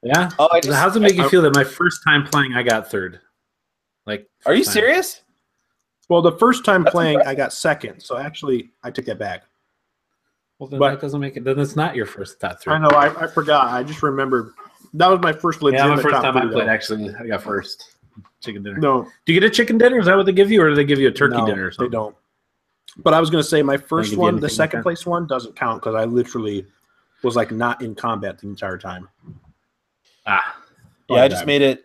Yeah. Oh, How does it make you feel that my first time playing, I got third? Like, are you serious? Well, the first time playing, I got second. So actually, I took that back. Well, then that doesn't make it. Then it's not your first top three. I know. I forgot. I just remembered. That was my first legitimate my first top time three, I played, though. actually, I got first. Chicken dinner. No. Do you get a chicken dinner? Is that what they give you? Or do they give you a turkey dinner or something? They don't. But I was going to say my first one, the second like place one, doesn't count because I literally was like not in combat the entire time. Yeah, I just made it.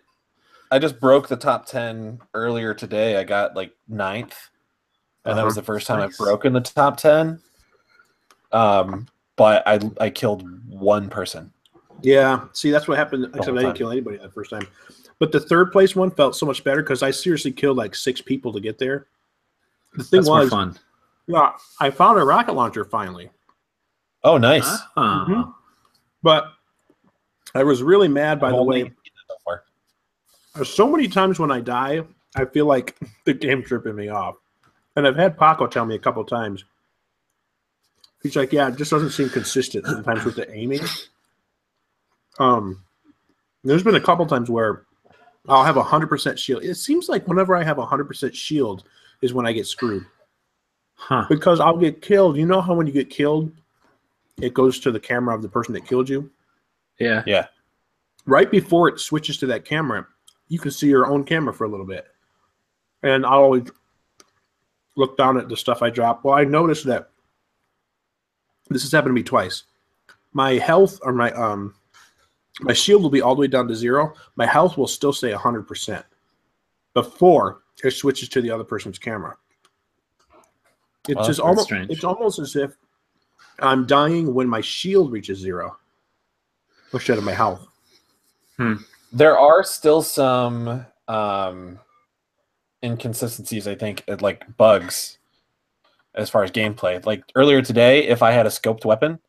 I just broke the top 10 earlier today. I got like 9th. And that was the first time I've broken the top 10. But I killed one person. Yeah. See, that's what happened. Except I didn't kill anybody that first time. But the third place one felt so much better because I seriously killed like 6 people to get there. The thing was more fun. Yeah, I found a rocket launcher finally. Oh, nice. But I was really mad by the way. There's so many times when I die, I feel like the game's tripping me off. And I've had Paco tell me a couple times. He's like, yeah, it just doesn't seem consistent sometimes with the aiming. There's been a couple times where I'll have 100% shield. It seems like whenever I have 100% shield is when I get screwed. Because I'll get killed. You know how when you get killed, it goes to the camera of the person that killed you? Yeah. Yeah. Right before it switches to that camera, you can see your own camera for a little bit. And I'll always look down at the stuff I drop. Well, I noticed that this has happened to me twice. My health or my shield will be all the way down to 0. My health will still stay 100% before it switches to the other person's camera. It's just almost strange. It's almost as if I'm dying when my shield reaches 0 instead of my health. There are still some inconsistencies, I think, like bugs as far as gameplay. Like earlier today, if I had a scoped weapon,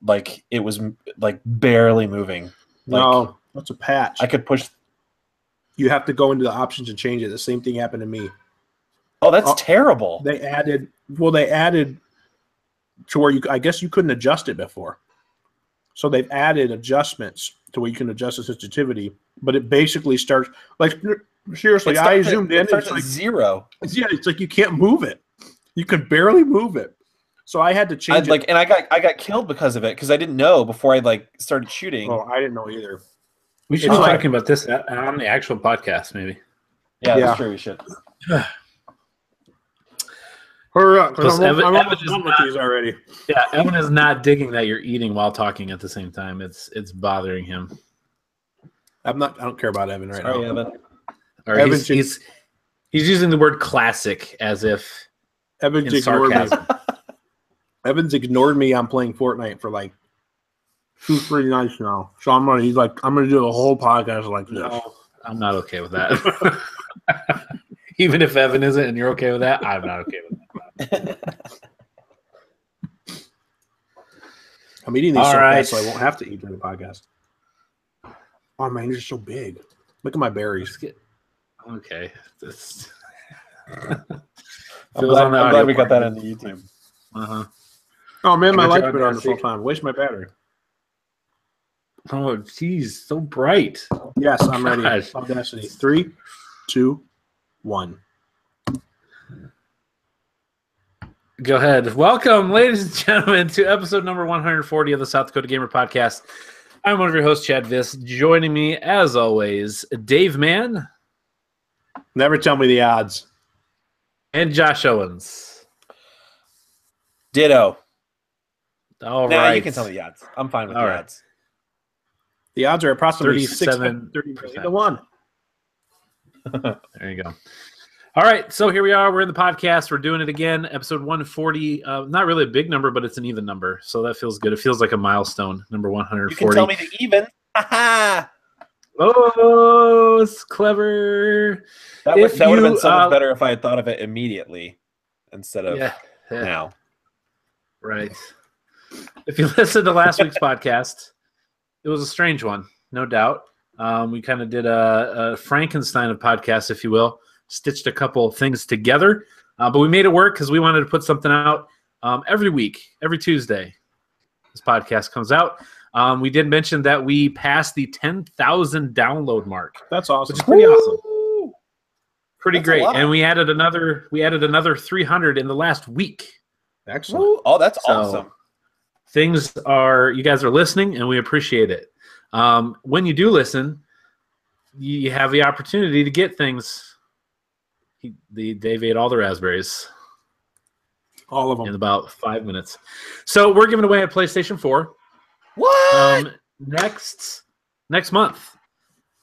like it was like barely moving. Like, no, that's a patch. I could push. You have to go into the options and change it. The same thing happened to me. Oh, that's terrible. They added to where I guess you couldn't adjust it before. So they've added adjustments to where you can adjust the sensitivity, but it basically starts like seriously. I zoomed in. It's like 0. Yeah, it's like you can't move it. You can barely move it. So I had to change it. And I got killed because of it because I didn't know before I started shooting. Oh, I didn't know either. We should be talking about this on the actual podcast, maybe. Yeah, that's true. We should. Hurry up, because I'm almost done with these already. Yeah, Evan is not digging that you're eating while talking at the same time. It's bothering him. I don't care about Evan right now. Evan. Or he's using the word classic as if Evan's ignored me. Evan's ignored me. I'm playing Fortnite for like 2-3 nights now. So I'm gonna do a whole podcast like this. No, I'm not okay with that. Even if Evan isn't and you're okay with that, I'm not okay with that. I'm eating these fast so I won't have to eat during the podcast. Oh, man, these are so big. Look at my berries. Okay. I'm glad we got that on the YouTube. Oh, man, my light's been on this whole time. Waste my battery. Oh, geez. So bright. Yes, I'm ready. Audacity. 3, 2, 1. Go ahead. Welcome, ladies and gentlemen, to episode number 140 of the South Dakota Gamer Podcast. I'm one of your hosts, Chad Viss. Joining me, as always, Dave Mann. Never tell me the odds. And Josh Owens. Ditto. All right. You can tell me the odds. I'm fine with the odds. The odds are approximately 30 to 1. There you go. All right, so here we are. We're in the podcast. We're doing it again. Episode 140. Not really a big number, but it's an even number, so that feels good. It feels like a milestone, number 140. You can tell me the even. Oh, it's clever. That would have been so much better if I had thought of it immediately instead of now. Right. If you listened to last week's podcast, it was a strange one, no doubt. We kind of did a Frankenstein of podcasts, if you will. Stitched a couple things together, but we made it work because we wanted to put something out every week, every Tuesday. This podcast comes out. We did mention that we passed the 10,000 download mark. That's awesome. Which is pretty awesome. Pretty That's great. And we added another 300 in the last week. Excellent. Ooh, oh, that's So, awesome. You guys are listening, and we appreciate it. When you do listen, you have the opportunity to get things. Dave ate all the raspberries. All of them. In about 5 minutes. So we're giving away a PlayStation 4. What? Next month.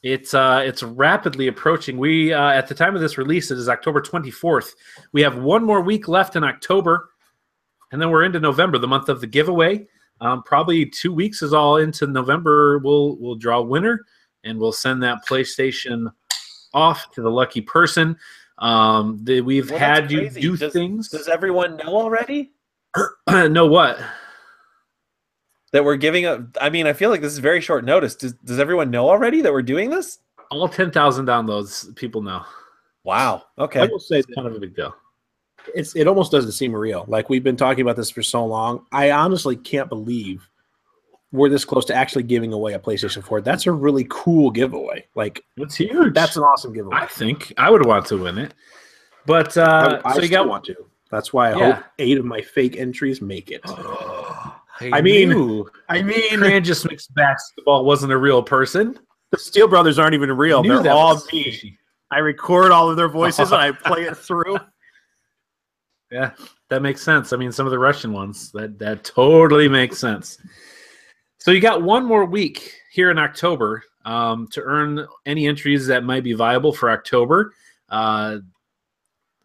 It's rapidly approaching. We at the time of this release, it is October 24th. We have one more week left in October, and then we're into November, the month of the giveaway. Probably 2 weeks is all into November. We'll draw a winner, and we'll send that PlayStation off to the lucky person. We've had you do things. Does everyone know already? Know what? That we're giving up. I mean, I feel like this is very short notice. Does everyone know already that we're doing this? All 10,000 downloads, people know. Wow. Okay. I will say It's kind of a big deal. it almost doesn't seem real. Like, we've been talking about this for so long. I honestly can't believe we're this close to actually giving away a PlayStation 4. That's a really cool giveaway. Like, it's huge. That's an awesome giveaway. I think I would want to win it. But I so you got want to. That's why I hope 8 of my fake entries make it. I mean, Man just mixed basketball wasn't a real person. the Steel Brothers aren't even real. Knew They're that all was me. fishy. I record all of their voices and I play it through. Yeah, that makes sense. I mean, some of the Russian ones, that totally makes sense. So you got one more week here in October to earn any entries that might be viable for October.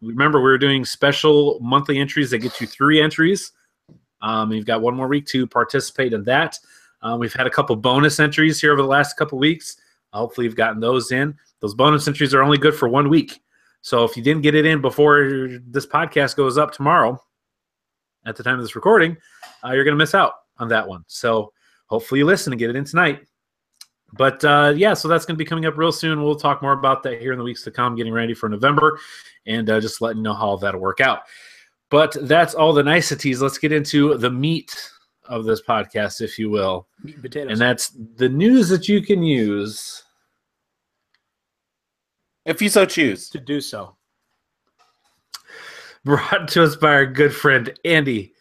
Remember, we're doing special monthly entries that get you 3 entries. You've got one more week to participate in that. We've had a couple bonus entries here over the last couple weeks. Hopefully you've gotten those in. Those bonus entries are only good for 1 week. So if you didn't get it in before this podcast goes up tomorrow, at the time of this recording, you're going to miss out on that one. So hopefully you listen and get it in tonight. But yeah, so that's going to be coming up real soon. We'll talk more about that here in the weeks to come, getting ready for November, and just letting you know how that'll work out. But that's all the niceties. Let's get into the meat of this podcast, if you will. Meat and potatoes. And that's the news that you can use. If you so choose. To do so. Brought to us by our good friend, Andy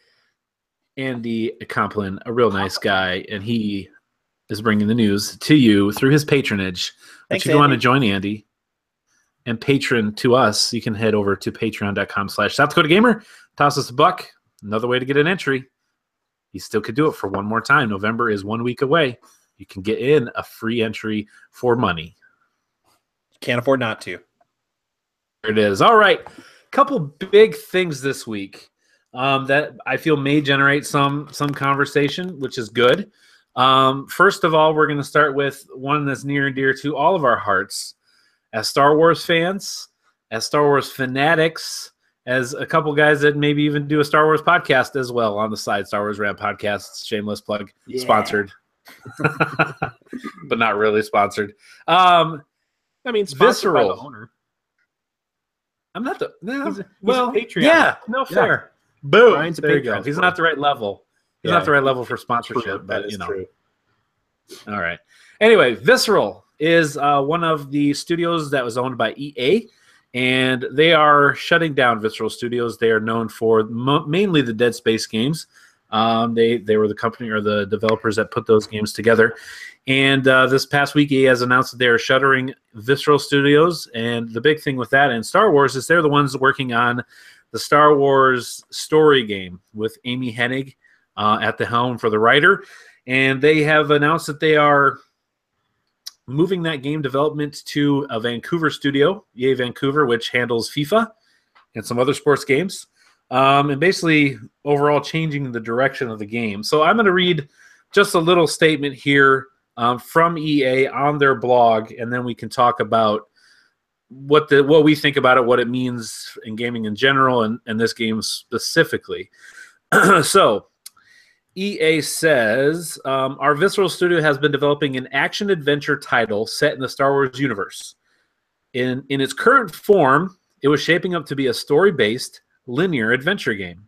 Complin, a real nice guy, and he is bringing the news to you through his patronage. Thanks, If you want to Andy. join Andy and patron to us, you can head over to patreon.com/SouthDakotaGamer. Toss us a buck. Another way to get an entry. You still could do it for one more time. November is 1 week away. You can get in a free entry for money. Can't afford not to. There it is. All right. Couple big things this week that I feel may generate some conversation, which is good. First of all, we're going to start with one that's near and dear to all of our hearts. As Star Wars fans, as Star Wars fanatics, as a couple guys that maybe even do a Star Wars podcast as well on the side, Star Wars Rant Podcasts, shameless plug, sponsored, but not really sponsored. I mean, sponsored by the Visceral. owner. I'm not the He's a well, Patreon. yeah, no fair. Boom. Brian's a There you go. Patreon He's for not us. the right level. He's Yeah. not the right level for sponsorship, True, but that is you know. true. All right. Anyway, Visceral is one of the studios that was owned by EA, and they are shutting down Visceral Studios. They are known for mainly the Dead Space games. They were the company or the developers that put those games together. And this past week, EA has announced that they are shuttering Visceral Studios. And the big thing with that in Star Wars is they're the ones working on the Star Wars story game with Amy Hennig at the helm for the writer. And they have announced that they are moving that game development to a Vancouver studio, EA Vancouver, which handles FIFA and some other sports games. And basically overall changing the direction of the game. So I'm going to read just a little statement here from EA on their blog, and then we can talk about what we think about it, what it means in gaming in general, and this game specifically. So EA says, our Visceral Studio has been developing an action-adventure title set in the Star Wars universe. In its current form, it was shaping up to be a story-based, linear adventure game.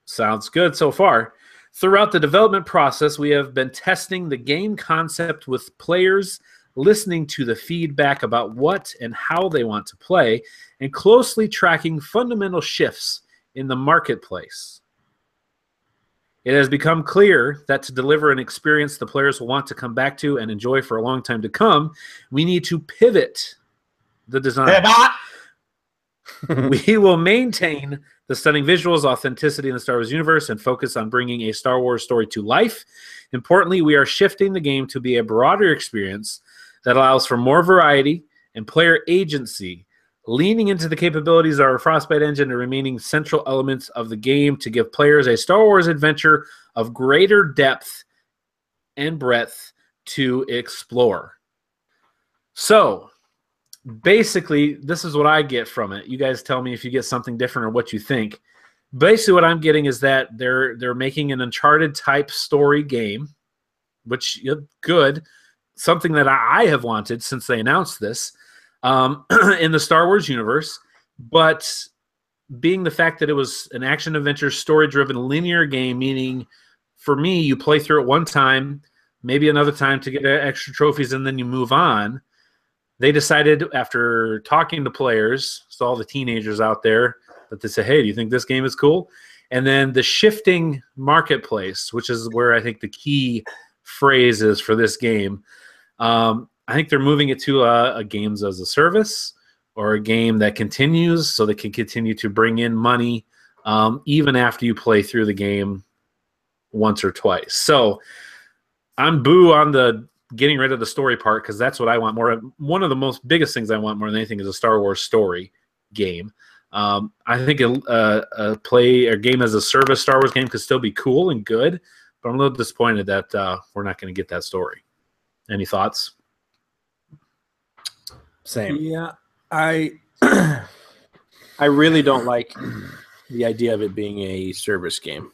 Sounds good so far. Throughout the development process, we have been testing the game concept with players, listening to the feedback about what and how they want to play, and closely tracking fundamental shifts in the marketplace. It has become clear that to deliver an experience the players will want to come back to and enjoy for a long time to come, we need to pivot the design. We will maintain the stunning visuals, authenticity in the Star Wars universe, and focus on bringing a Star Wars story to life. Importantly, we are shifting the game to be a broader experience that allows for more variety and player agency, leaning into the capabilities of our Frostbite engine and remaining central elements of the game to give players a Star Wars adventure of greater depth and breadth to explore. So, basically, this is what I get from it. You guys tell me if you get something different or what you think. Basically, what I'm getting is that they're making an Uncharted type story game, which good, something that I have wanted since they announced this in the Star Wars universe. But being the fact that it was an action adventure story driven linear game, meaning for me, you play through it one time, maybe another time to get extra trophies, and then you move on. They decided after talking to players, so all the teenagers out there, that they say, hey, do you think this game is cool? And then the shifting marketplace, which is where I think the key phrase is for this game. I think they're moving it to a games as a service or a game that continues so they can continue to bring in money even after you play through the game once or twice. So I'm boo on the getting rid of the story part because that's what I want more. One of the most biggest things I want more than anything is a Star Wars story game. I think a play or game as a service Star Wars game could still be cool and good, but I'm a little disappointed that we're not going to get that story. Any thoughts? Same. Yeah, I really don't like the idea of it being a service game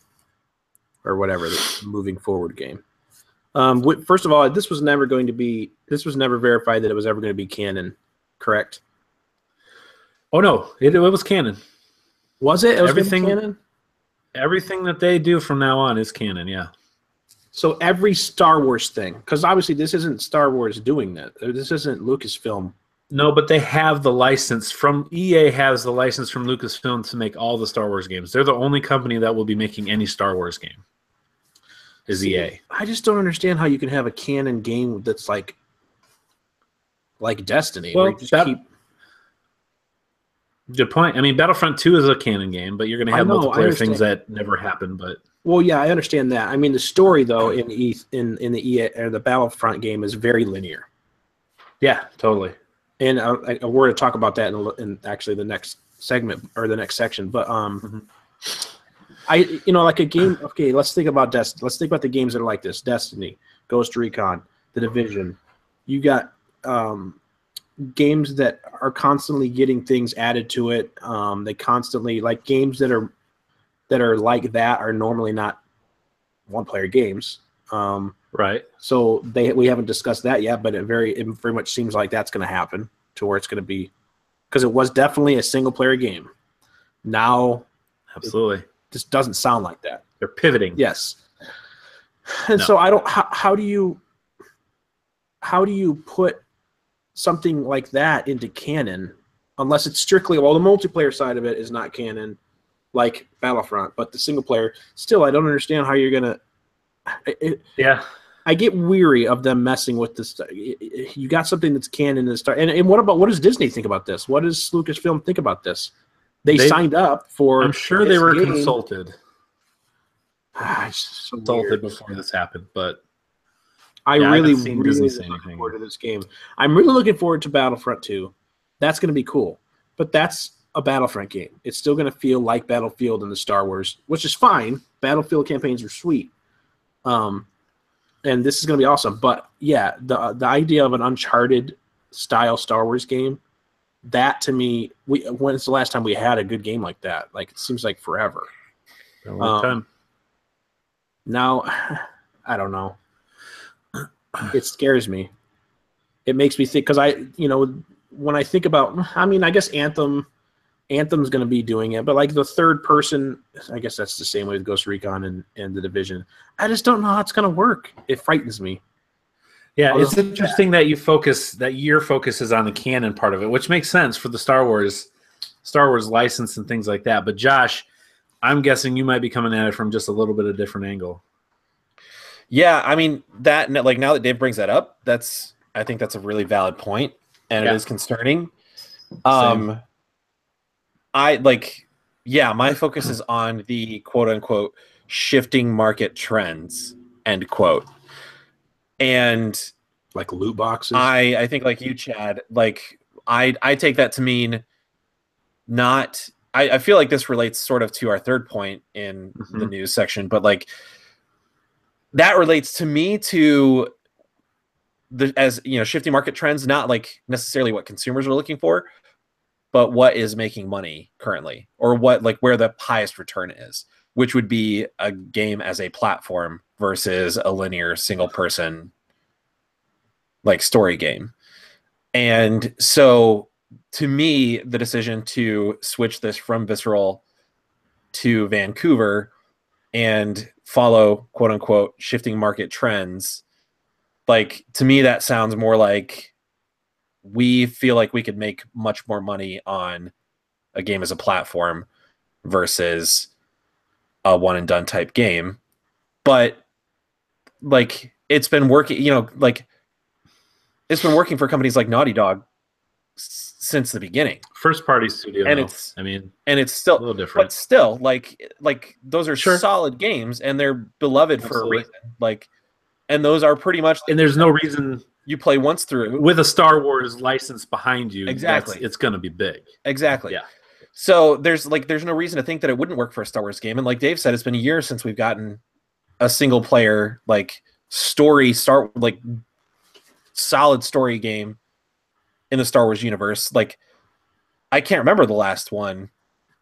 or whatever, the moving forward game. First of all, this was never verified that it was ever going to be canon, correct? Oh no, it was canon. Was it? It was everything canon? Everything that they do from now on is canon, yeah. So every Star Wars thing, because obviously this isn't Star Wars doing that. This isn't Lucasfilm. No, but they have the license from EA has the license from Lucasfilm to make all the Star Wars games. They're the only company that will be making any Star Wars game. Is EA. I just don't understand how you can have a canon game that's like Destiny. Well, where you just keep... Good point. I mean, Battlefront 2 is a canon game, but you're going to have multiplayer things that never happen. But well, yeah, I understand that. I mean, the story though in the EA or the Battlefront game is very linear. Yeah, totally. And we're going to talk about that in actually the next segment or the next section. But like a game. Okay, let's think about Let's think about the games that are like this: Destiny, Ghost Recon, The Division. You got games that are constantly getting things added to it. They constantly like games that are like that are normally not one-player games. Right. So we haven't discussed that yet, but it very much seems like that's going to happen to where it's going to be, because it was definitely a single-player game. Now, absolutely, this doesn't sound like that. They're pivoting. Yes. And so I don't. How do you put something like that into canon, unless it's strictly the multiplayer side of it is not canon, like Battlefront, but the single player still. I don't understand how you're gonna. Yeah, I get weary of them messing with this. You got something that's canon in the start, and what does Disney think about this? What does Lucasfilm think about this? They signed up for. I'm sure they were game. Consulted. So consulted weird. Before this happened, but I really looking forward to this game. I'm really looking forward to Battlefront 2. That's going to be cool, but that's a Battlefront game. It's still going to feel like Battlefield in the Star Wars, which is fine. Battlefield campaigns are sweet. And this is going to be awesome. But yeah, the idea of an Uncharted style Star Wars game, that to me, when's the last time we had a good game like that? Like, it seems like forever. A long time. Now, I don't know. It scares me. It makes me think, because when I think about, I mean, I guess Anthem Anthem's going to be doing it, but like the third person, I guess that's the same way with Ghost Recon and The Division. I just don't know how it's going to work. It frightens me. Yeah, it's interesting that your focus is on the canon part of it, which makes sense for the Star Wars license and things like that. But Josh, I'm guessing you might be coming at it from just a little bit of a different angle. Yeah, I mean that like now that Dave brings that up, I think that's a really valid point, and it is concerning. Same. My focus is on the quote unquote shifting market trends, end quote. And like loot boxes. I think like you, Chad, like I take that to mean not I feel like this relates sort of to our third point in the news section, but like that relates to me to shifting market trends, not like necessarily what consumers are looking for, but what is making money currently, or what like where the highest return is, which would be a game as a platform versus a linear single person like story game. And so to me, the decision to switch this from Visceral to Vancouver and follow quote unquote shifting market trends, like to me that sounds more like we feel like we could make much more money on a game as a platform versus a one and done type game. But like it's been working, it's been working for companies like Naughty Dog since the beginning. First party studio, and it's still a little different. But still, like those are solid games, and they're beloved for a reason. Like, and those are pretty much. And there's no reason you play once through with a Star Wars license behind you. Exactly, it's going to be big. Exactly. Yeah. So there's no reason to think that it wouldn't work for a Star Wars game. And like Dave said, it's been a year since we've gotten a single player like solid story game in the Star Wars universe. Like I can't remember the last one,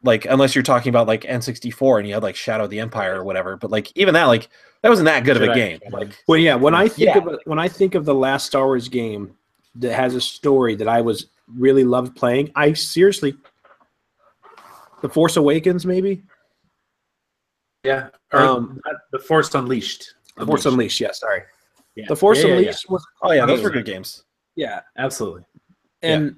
like unless you're talking about like N64 and you had like Shadow of the Empire or whatever. But like even that, like that wasn't that good of a game. Like, well, yeah. When I think of the last Star Wars game that has a story that I was really loved playing, I seriously, The Force Awakens, maybe. Yeah. Or The Force Unleashed. The Force Unleashed. Yeah. Sorry. Yeah. The Force Unleashed was. Oh yeah, those were good games. Yeah, absolutely. And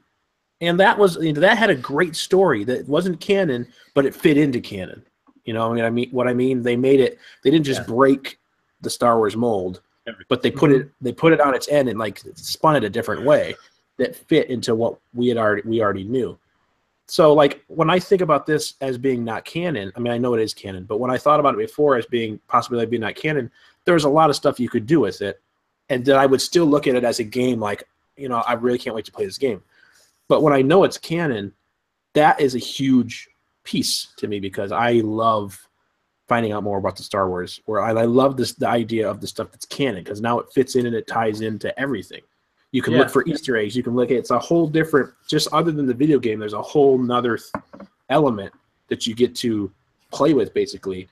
that was that had a great story that wasn't canon, but it fit into canon. You know, what I mean, they made it. They didn't just break the Star Wars mold, but they put it on its end and like spun it a different way that fit into what we already knew. So like when I think about this as being not canon, I mean I know it is canon, but when I thought about it before as being possibly being not canon, there's a lot of stuff you could do with it, and that I would still look at it as a game like, I really can't wait to play this game. But when I know it's canon, that is a huge piece to me because I love finding out more about the Star Wars. Where I love the idea of the stuff that's canon because now it fits in and it ties into everything. You can look for Easter eggs. You can look at it's a whole different. Just other than the video game, there's a whole nother element that you get to play with, basically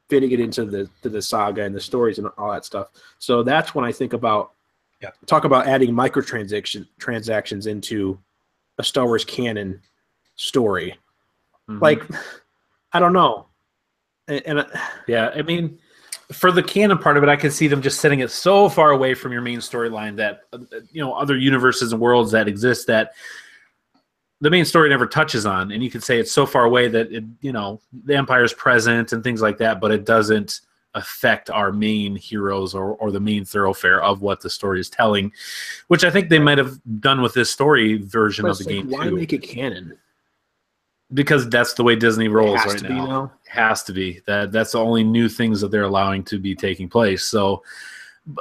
fitting it into the saga and the stories and all that stuff. So that's when I think about. Yeah. Talk about adding microtransactions into a Star Wars canon story. Mm-hmm. Like, I don't know. I mean, for the canon part of it, I can see them just setting it so far away from your main storyline that, other universes and worlds that exist that the main story never touches on. And you could say it's so far away that, the Empire's present and things like that, but it doesn't affect our main heroes or the main thoroughfare of what the story is telling, which I think they might have done with this story version of the game why too. Make it canon? Because that's the way Disney rolls right now. It has to be. That's the only new things that they're allowing to be taking place. So,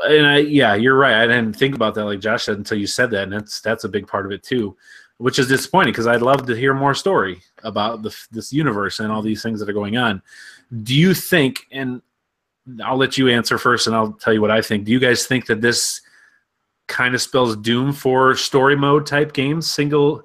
you're right. I didn't think about that like Josh said until you said that, and that's a big part of it too, which is disappointing because I'd love to hear more story about this universe and all these things that are going on. Do you think, and I'll let you answer first and I'll tell you what I think. Do you guys think that this kind of spells doom for story mode type games, single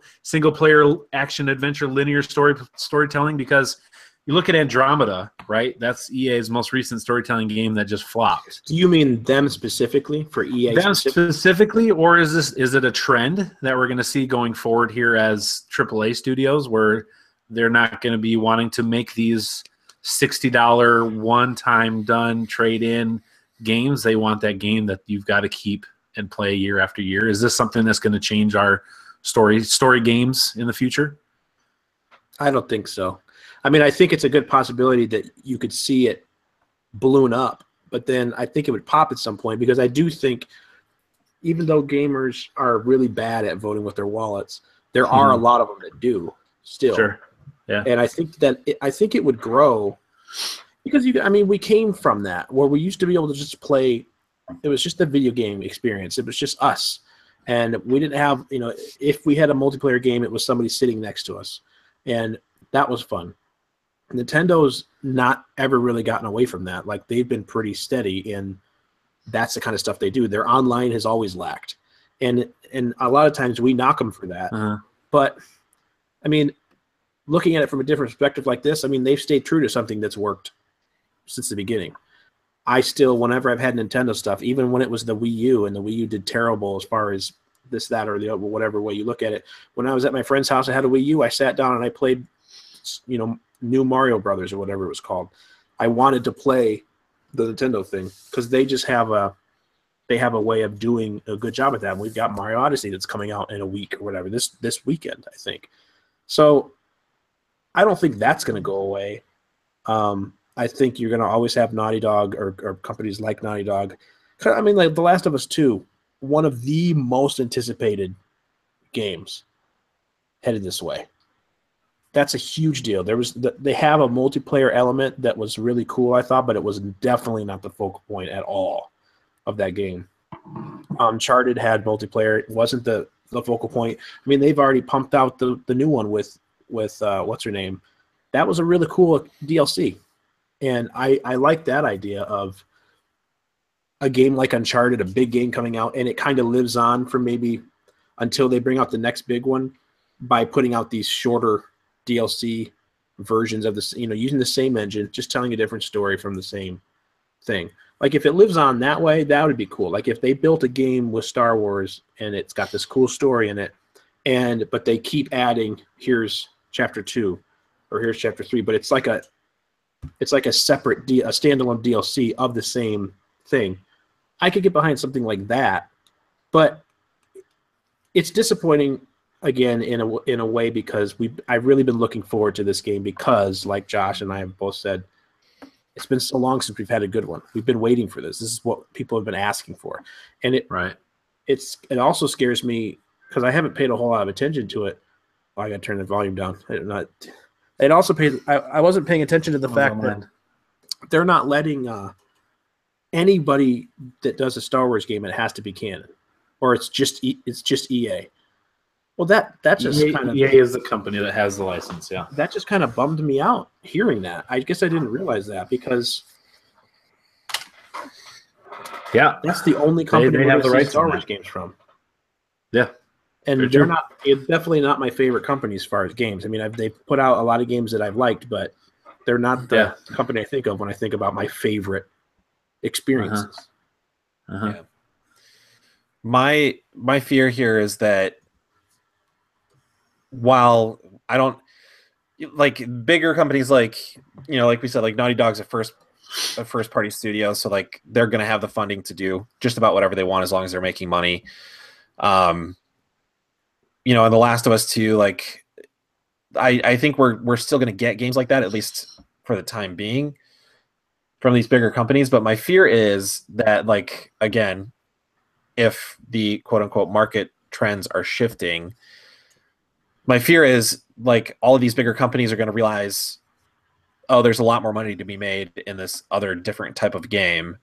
player action adventure linear storytelling? Because you look at Andromeda, right? That's EA's most recent storytelling game that just flopped. Do you mean them specifically for EA? Them specifically, or is it a trend that we're going to see going forward here as AAA studios where they're not going to be wanting to make these $60 one-time done trade-in games. They want that game that you've got to keep and play year after year. Is this something that's going to change our story games in the future? I don't think so. I mean, I think it's a good possibility that you could see it balloon up, but then I think it would pop at some point, because I do think even though gamers are really bad at voting with their wallets, there are a lot of them that do still. Sure. Yeah. And I think that I think it would grow because we came from that where we used to be able to just play. It was just a video game experience. It was just us. And we didn't have, if we had a multiplayer game, it was somebody sitting next to us. And that was fun. Nintendo's not ever really gotten away from that. Like, they've been pretty steady, and that's the kind of stuff they do. Their online has always lacked. And a lot of times we knock them for that. Uh-huh. But, I mean, looking at it from a different perspective like this, I mean, they've stayed true to something that's worked since the beginning. I still, whenever I've had Nintendo stuff, even when it was the Wii U, and the Wii U did terrible as far as this, that, or the other, whatever way you look at it. When I was at my friend's house, I had a Wii U. I sat down and I played, New Mario Brothers or whatever it was called. I wanted to play the Nintendo thing because they just have a way of doing a good job at that. And we've got Mario Odyssey that's coming out in a week or whatever, this weekend, I think. So I don't think that's going to go away. I think you're going to always have Naughty Dog or companies like Naughty Dog. I mean, like The Last of Us 2, one of the most anticipated games headed this way. That's a huge deal. They have a multiplayer element that was really cool, I thought, but it was definitely not the focal point at all of that game. Uncharted had multiplayer. It wasn't the focal point. I mean, they've already pumped out the new one with what's her name. That was a really cool DLC. And I like that idea of a game like Uncharted, a big game coming out, and it kind of lives on for maybe until they bring out the next big one by putting out these shorter DLC versions of this, using the same engine, just telling a different story from the same thing. Like, if it lives on that way, that would be cool. Like, if they built a game with Star Wars and it's got this cool story in it, but they keep adding, here's chapter 2 or here's chapter 3, but it's like a separate a standalone DLC of the same thing. I could get behind something like that, but it's disappointing again in a way because I've really been looking forward to this game because, like Josh and I have both said, it's been so long since we've had a good one. We've been waiting for this. This is what people have been asking for, and it also scares me because I haven't paid a whole lot of attention to it. Oh, I got to turn the volume down. It also pays. I wasn't paying attention to the fact that they're not letting anybody that does a Star Wars game. It has to be canon, or it's just EA. Well, that just kind of EA is the company that has the license. Yeah, that just kind of bummed me out hearing that. I guess I didn't realize that because that's the only company they have the right Star Wars games from. Yeah. And it's definitely not my favorite company as far as games. I mean, they've put out a lot of games that I've liked, but they're not the company I think of when I think about my favorite experiences. Yeah. My fear here is that while I don't like bigger companies like we said, like Naughty Dog's a first party studio, so like they're gonna have the funding to do just about whatever they want as long as they're making money. And The Last of Us 2, like I think we're still gonna get games like that, at least for the time being, from these bigger companies. But my fear is that, like, again, if the quote unquote market trends are shifting, my fear is like all of these bigger companies are going to realize, oh, there's a lot more money to be made in this other different type of game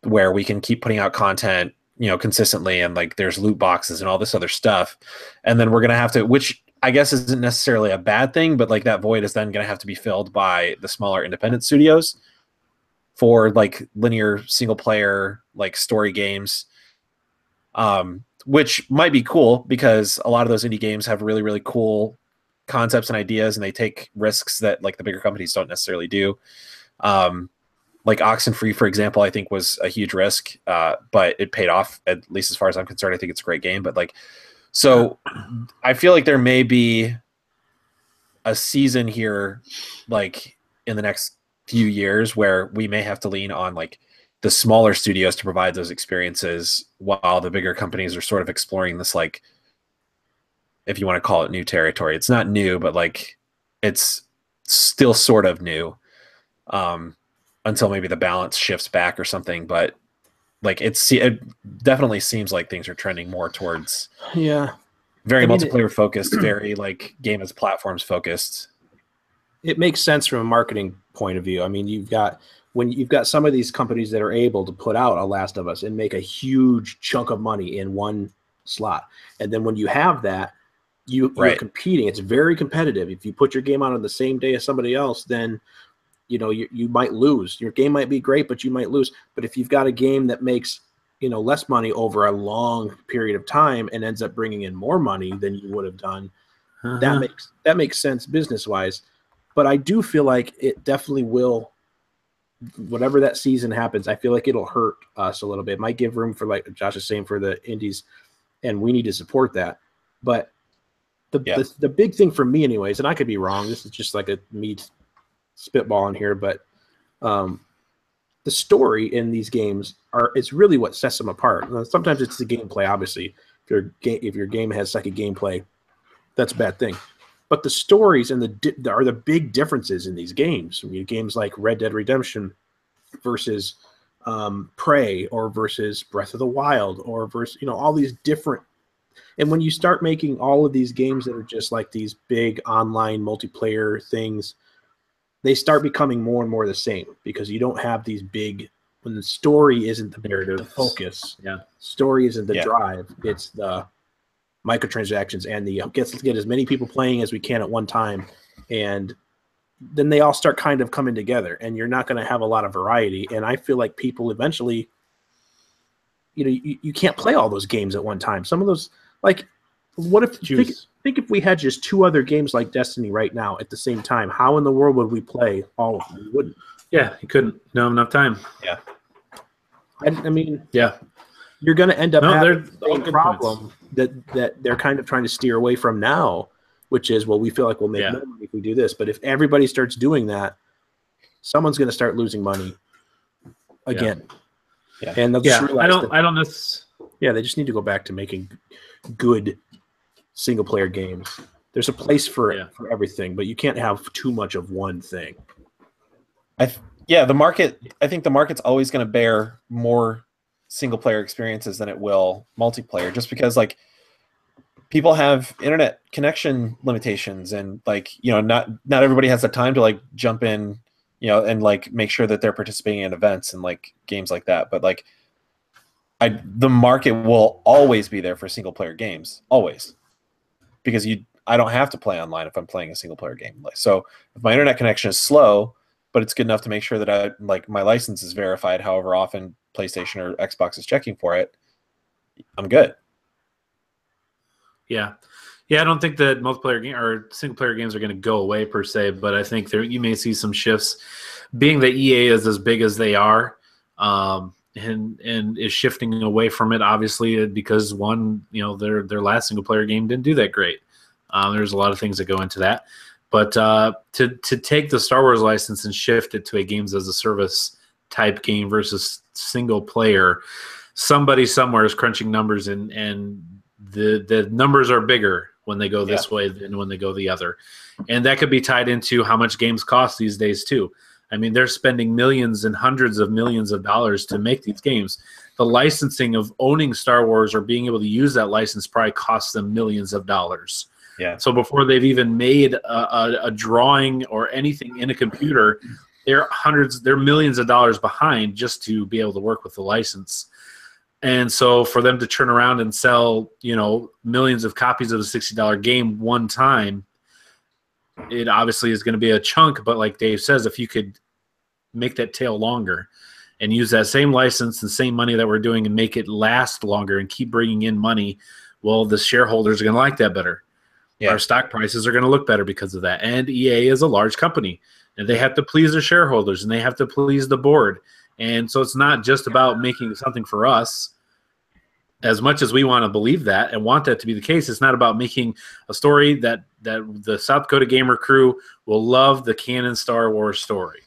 where we can keep putting out content, consistently, and like there's loot boxes and all this other stuff. And then we're going to have to, which I guess isn't necessarily a bad thing, but like that void is then going to have to be filled by the smaller independent studios for like linear single player, like story games. Which might be cool because a lot of those indie games have really, really cool concepts and ideas, and they take risks that like the bigger companies don't necessarily do. Like Oxenfree, for example, I think was a huge risk, but it paid off, at least as far as I'm concerned. I think it's a great game. But like, so I feel like there may be a season here, like in the next few years, where we may have to lean on like the smaller studios to provide those experiences, while the bigger companies are sort of exploring this, like, if you want to call it new territory. It's not new, but like it's still sort of new, until maybe the balance shifts back or something. But like it definitely seems like things are trending more towards very multiplayer focused, very like game as platforms focused. It makes sense from a marketing point of view. I mean, when you've got some of these companies that are able to put out a Last of Us and make a huge chunk of money in one slot, and then when you have that, you're competing. It's very competitive. If you put your game out on the same day as somebody else, then you might lose. Your game might be great, but you might lose. But if you've got a game that makes less money over a long period of time and ends up bringing in more money than you would have done, that makes sense business wise. But I do feel like it definitely will. Whatever that season happens, I feel like it'll hurt us a little bit. It might give room for, like Josh is saying, for the indies, and we need to support that. But the big thing for me, anyways, and I could be wrong. This is just like me spitballing here, but the story in these games it's really what sets them apart. Sometimes it's the gameplay, obviously. If your game has sucky gameplay, that's a bad thing. But the stories and are the big differences in these games. I mean, games like Red Dead Redemption versus Prey, or versus Breath of the Wild, or versus all these different. And when you start making all of these games that are just like these big online multiplayer things, they start becoming more and more the same, because you don't have these big, when the story isn't the narrative focus, story isn't the drive, it's the microtransactions and the get as many people playing as we can at one time, and then they all start kind of coming together, and you're not going to have a lot of variety. And I feel like people eventually, you can't play all those games at one time. Some of those, like, what if think if we had just 2 other games like Destiny right now at the same time? How in the world would we play all of them? We wouldn't. Yeah, you couldn't. No, enough time. Yeah. I mean, you're going to end up having the same problem that they're kind of trying to steer away from now, which is, well, we feel like we'll make more money if we do this. But if everybody starts doing that, someone's going to start losing money again. Yeah. And they'll just realize I don't know. Yeah, they just need to go back to making good single-player games. There's a place for everything, but you can't have too much of one thing. The market. I think the market's always going to bear more single-player experiences than it will multiplayer, just because like people have internet connection limitations, and like not everybody has the time to like jump in, and like make sure that they're participating in events and like games like that. But like the market will always be there for single-player games, always, because I don't have to play online if I'm playing a single-player game. So if my internet connection is slow, but it's good enough to make sure that my license is verified, however often PlayStation or Xbox is checking for it, I'm good. Yeah, I don't think that multiplayer game or single-player games are going to go away per se, but I think you may see some shifts, being that EA is as big as they are, and is shifting away from it, obviously, because their last single-player game didn't do that great. There's a lot of things that go into that. But to take the Star Wars license and shift it to a games as a service type game versus single player, somebody somewhere is crunching numbers, and the numbers are bigger when they go this way than when they go the other. And that could be tied into how much games cost these days too. I mean, they're spending millions and hundreds of millions of dollars to make these games. The licensing of owning Star Wars or being able to use that license probably costs them millions of dollars. Yeah. So before they've even made a drawing or anything in a computer, they're millions of dollars behind just to be able to work with the license. And so for them to turn around and sell, millions of copies of a $60 game one time, it obviously is going to be a chunk. But like Dave says, if you could make that tail longer and use that same license and same money that we're doing and make it last longer and keep bringing in money, well, the shareholders are going to like that better. Yeah. Our stock prices are going to look better because of that. And EA is a large company, and they have to please their shareholders, and they have to please the board. And so it's not just about making something for us. as much as we want to believe that and want that to be the case, it's not about making a story that the South Dakota Gamer crew will love, the canon Star Wars story.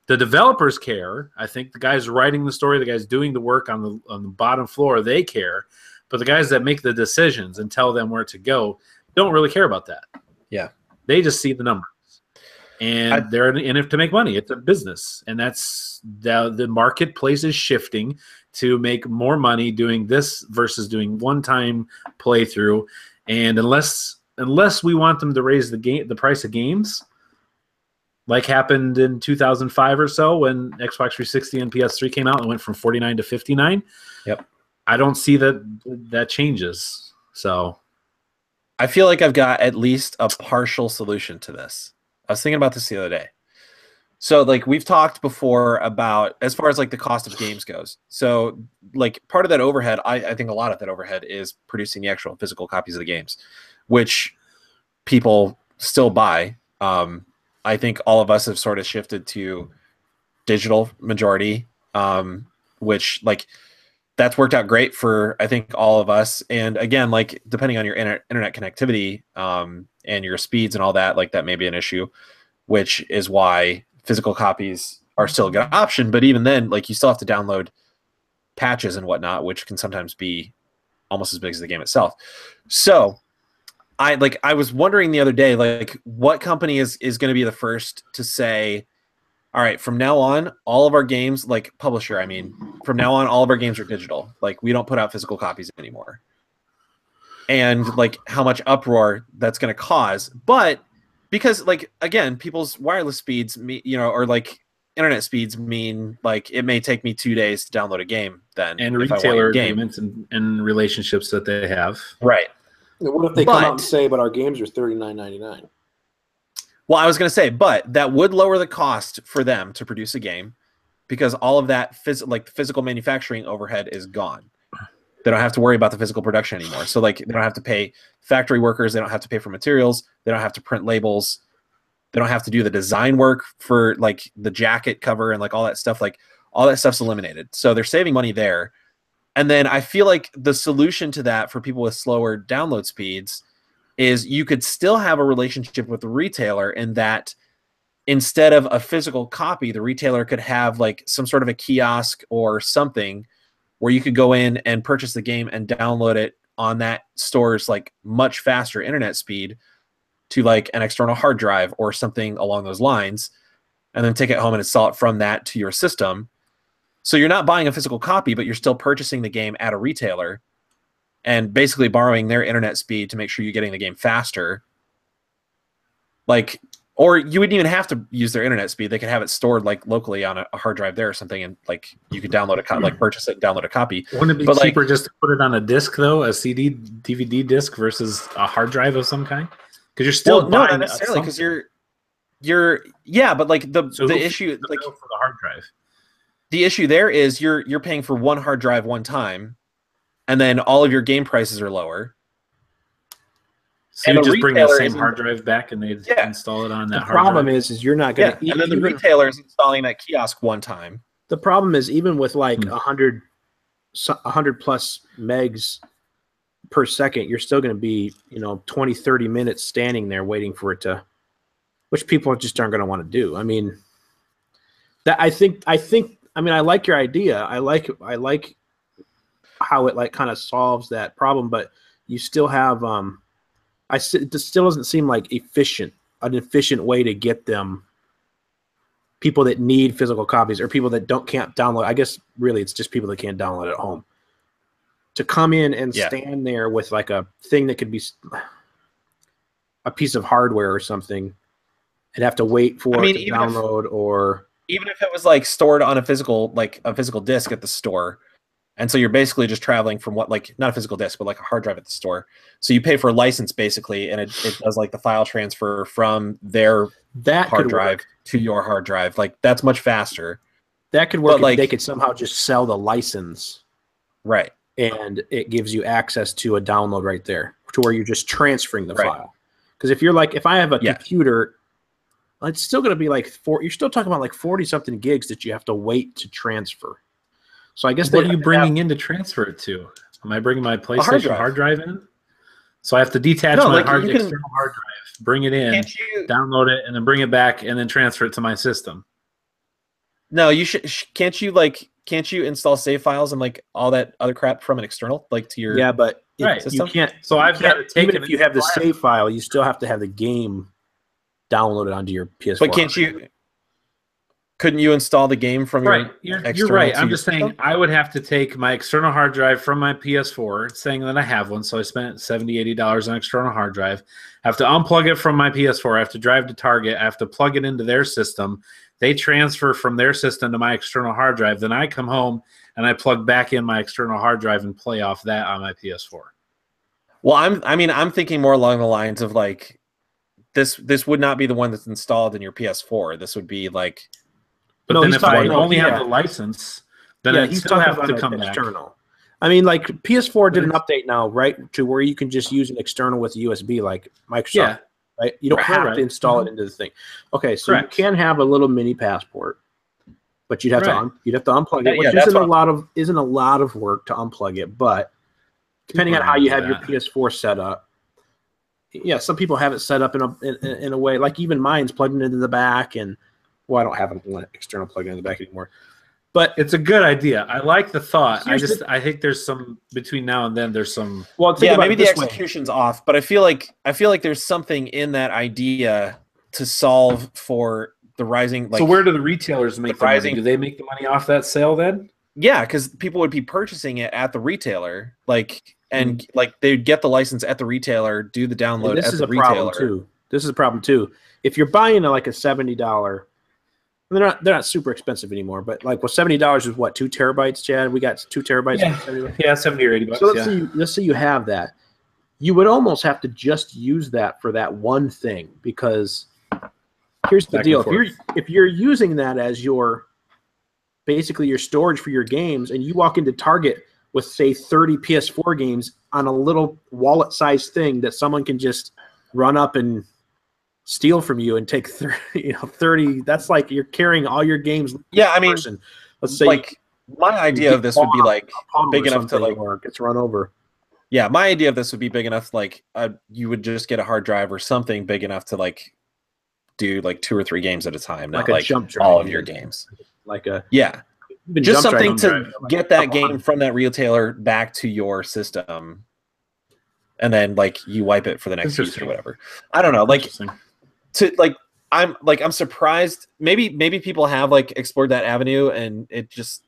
The developers care. I think the guys writing the story, the guys doing the work on the bottom floor, they care. But the guys that make the decisions and tell them where to go don't really care about that. Yeah. They just see the numbers. And they're in it to make money. It's a business. And that's the marketplace is shifting to make more money doing this versus doing one-time playthrough. And unless we want them to raise the price of games, like happened in 2005 or so when Xbox 360 and PS3 came out and went from $49 to $59. Yep. I don't see that changes. So I feel like I've got at least a partial solution to this. I was thinking about this the other day. So like we've talked before about as far as like the cost of games goes. So like part of that overhead, I think a lot of that overhead is producing the actual physical copies of the games, which people still buy. I think all of us have sort of shifted to digital majority, which like that's worked out great for I think all of us. And again, like depending on your internet connectivity and your speeds and all that, like that may be an issue, which is why physical copies are still a good option. But even then, like you still have to download patches and whatnot, which can sometimes be almost as big as the game itself. So I was wondering the other day, like what company is going to be the first to say, all right, from now on, all of our games, like publisher, I mean, from now on, all of our games are digital. Like we don't put out physical copies anymore. And like how much uproar that's going to cause. But because like, again, people's wireless speeds, or like internet speeds mean like it may take me 2 days to download a game then. And retailer agreements and relationships that they have. Right. What if they come out and say, but our games are $39.99? Well, I was going to say, but that would lower the cost for them to produce a game because all of that physical manufacturing overhead is gone. They don't have to worry about the physical production anymore. So like they don't have to pay factory workers. They don't have to pay for materials. They don't have to print labels. They don't have to do the design work for like the jacket cover and like all that stuff. Like all that stuff's eliminated. So they're saving money there. And then I feel like the solution to that for people with slower download speeds is you could still have a relationship with the retailer in that instead of a physical copy, the retailer could have like some sort of a kiosk or something where you could go in and purchase the game and download it on that store's like much faster internet speed to like an external hard drive or something along those lines, and then take it home and install it from that to your system. So you're not buying a physical copy, but you're still purchasing the game at a retailer and basically borrowing their internet speed to make sure you're getting the game faster. Like, or you wouldn't even have to use their internet speed. They could have it stored like locally on a hard drive there or something, and like you could download purchase it, and download a copy. Wouldn't it be cheaper just to put it on a disc though, a CD, DVD disc versus a hard drive of some kind? Because you're still buying not necessarily because you're but like the issue like for the hard drive. The issue there is you're paying for one hard drive one time, and then all of your game prices are lower. So you just bring that same hard drive back and they install it on that hard drive. The problem is you're not going to... and then the retailer is installing that kiosk one time. The problem is even with like 100 plus megs per second, you're still going to be 20, 30 minutes standing there waiting for it to... Which people just aren't going to want to do. I mean, I like your idea. I like how it like kind of solves that problem, but you still have... it still doesn't seem like an efficient way to get them people that need physical copies or people that can't download. I guess really it's just people that can't download at home to come in and stand there with like a thing that could be a piece of hardware or something and have to wait for it to download. Or even if it was like stored on a physical disc at the store. And so you're basically just traveling from not a physical disk, but like a hard drive at the store. So you pay for a license basically, and it does like the file transfer from their hard drive to your hard drive. Like that's much faster. That could work if they could somehow just sell the license. Right. And it gives you access to a download right there to where you're just transferring the file. Because if I have a computer, it's still going to be you're still talking about like 40 something gigs that you have to wait to transfer. So I guess what are you bringing in to transfer it to? Am I bringing my hard PlayStation drive. hard drive in? So I have to detach No, my like, you can- external hard drive, bring it in, Can't you? download it, and then bring it back, and then transfer it to my system. No, you should. Can't you like? Can't you install save files and like all that other crap from an external, like to your? Yeah, but Right. you can't. So you I've got to can't- take even it if you have the and- save file, you still have to have the game downloaded onto your PS4. But can't you? Couldn't you install the game from your? Right, you're external right. to I'm your just saying system? I would have to take my external hard drive from my PS4, saying that I have one, so I spent $70, $80 on external hard drive. I have to unplug it from my PS4. I have to drive to Target. I have to plug it into their system. They transfer from their system to my external hard drive. Then I come home and I plug back in my external hard drive and play off that on my PS4. Well, I'm thinking more along the lines of like this would not be the one that's installed in your PS4. This would be like. But No, then he's if I talking- only yeah. have the license, then Yeah, I he's still talking have about to an come back. external. I mean, like PS4 did an update now, right, to where you can just use an external with USB, like Microsoft. Yeah. Right? You don't Right, have right. to install it into the thing. Okay, so Correct. you can have a little mini passport, but you'd have Right. to unplug Yeah, it, which yeah, that's isn't a what lot of work to unplug it. But depending on People how you do have your that. PS4 set up, yeah, some people have it set up in a way like even mine's plugged into the back, and well, I don't have an external plug in the back anymore. But It's a good idea. I like the thought. Here's I think there's some between now and then. There's some. well, think Yeah, about maybe it the this way. execution's off, but I feel like there's something in that idea to solve for the rising. Like, So where do the retailers make the money? rising- Do they make the money off that sale then? yeah, because people would be purchasing it at the retailer, like, and Mm-hmm. like they'd get the license at the retailer, do the download And this at is the a problem retailer. too. This is a problem too. If you're buying like a $70, they're not super expensive anymore. But like, well, $70 is what, 2 terabytes, Chad? We got 2 terabytes. Yeah. for $70. Yeah, $70 or $80. So let's say you have that. You would almost have to just use that for that one thing, because here's the Back deal: and if you're using that as your basically your storage for your games, and you walk into Target with say 30 PS4 games on a little wallet-sized thing that someone can just run up and steal from you and take 30, that's like you're carrying all your games. Yeah, I mean, person. Let's say like my idea of this would be like big enough to like. or gets run over. Yeah, my idea of this would be big enough, like you would just get a hard drive or something big enough to like do like 2 or 3 games at a time, Like not a like jump drive. all of your games. Like a Yeah, even just jump drive something on to drive, like get a that couple game hundred. from that retailer back to your system, and then like you wipe it for the next use or Interesting. whatever. I don't know, like Interesting. to like I'm surprised. Maybe people have like explored that avenue, and it just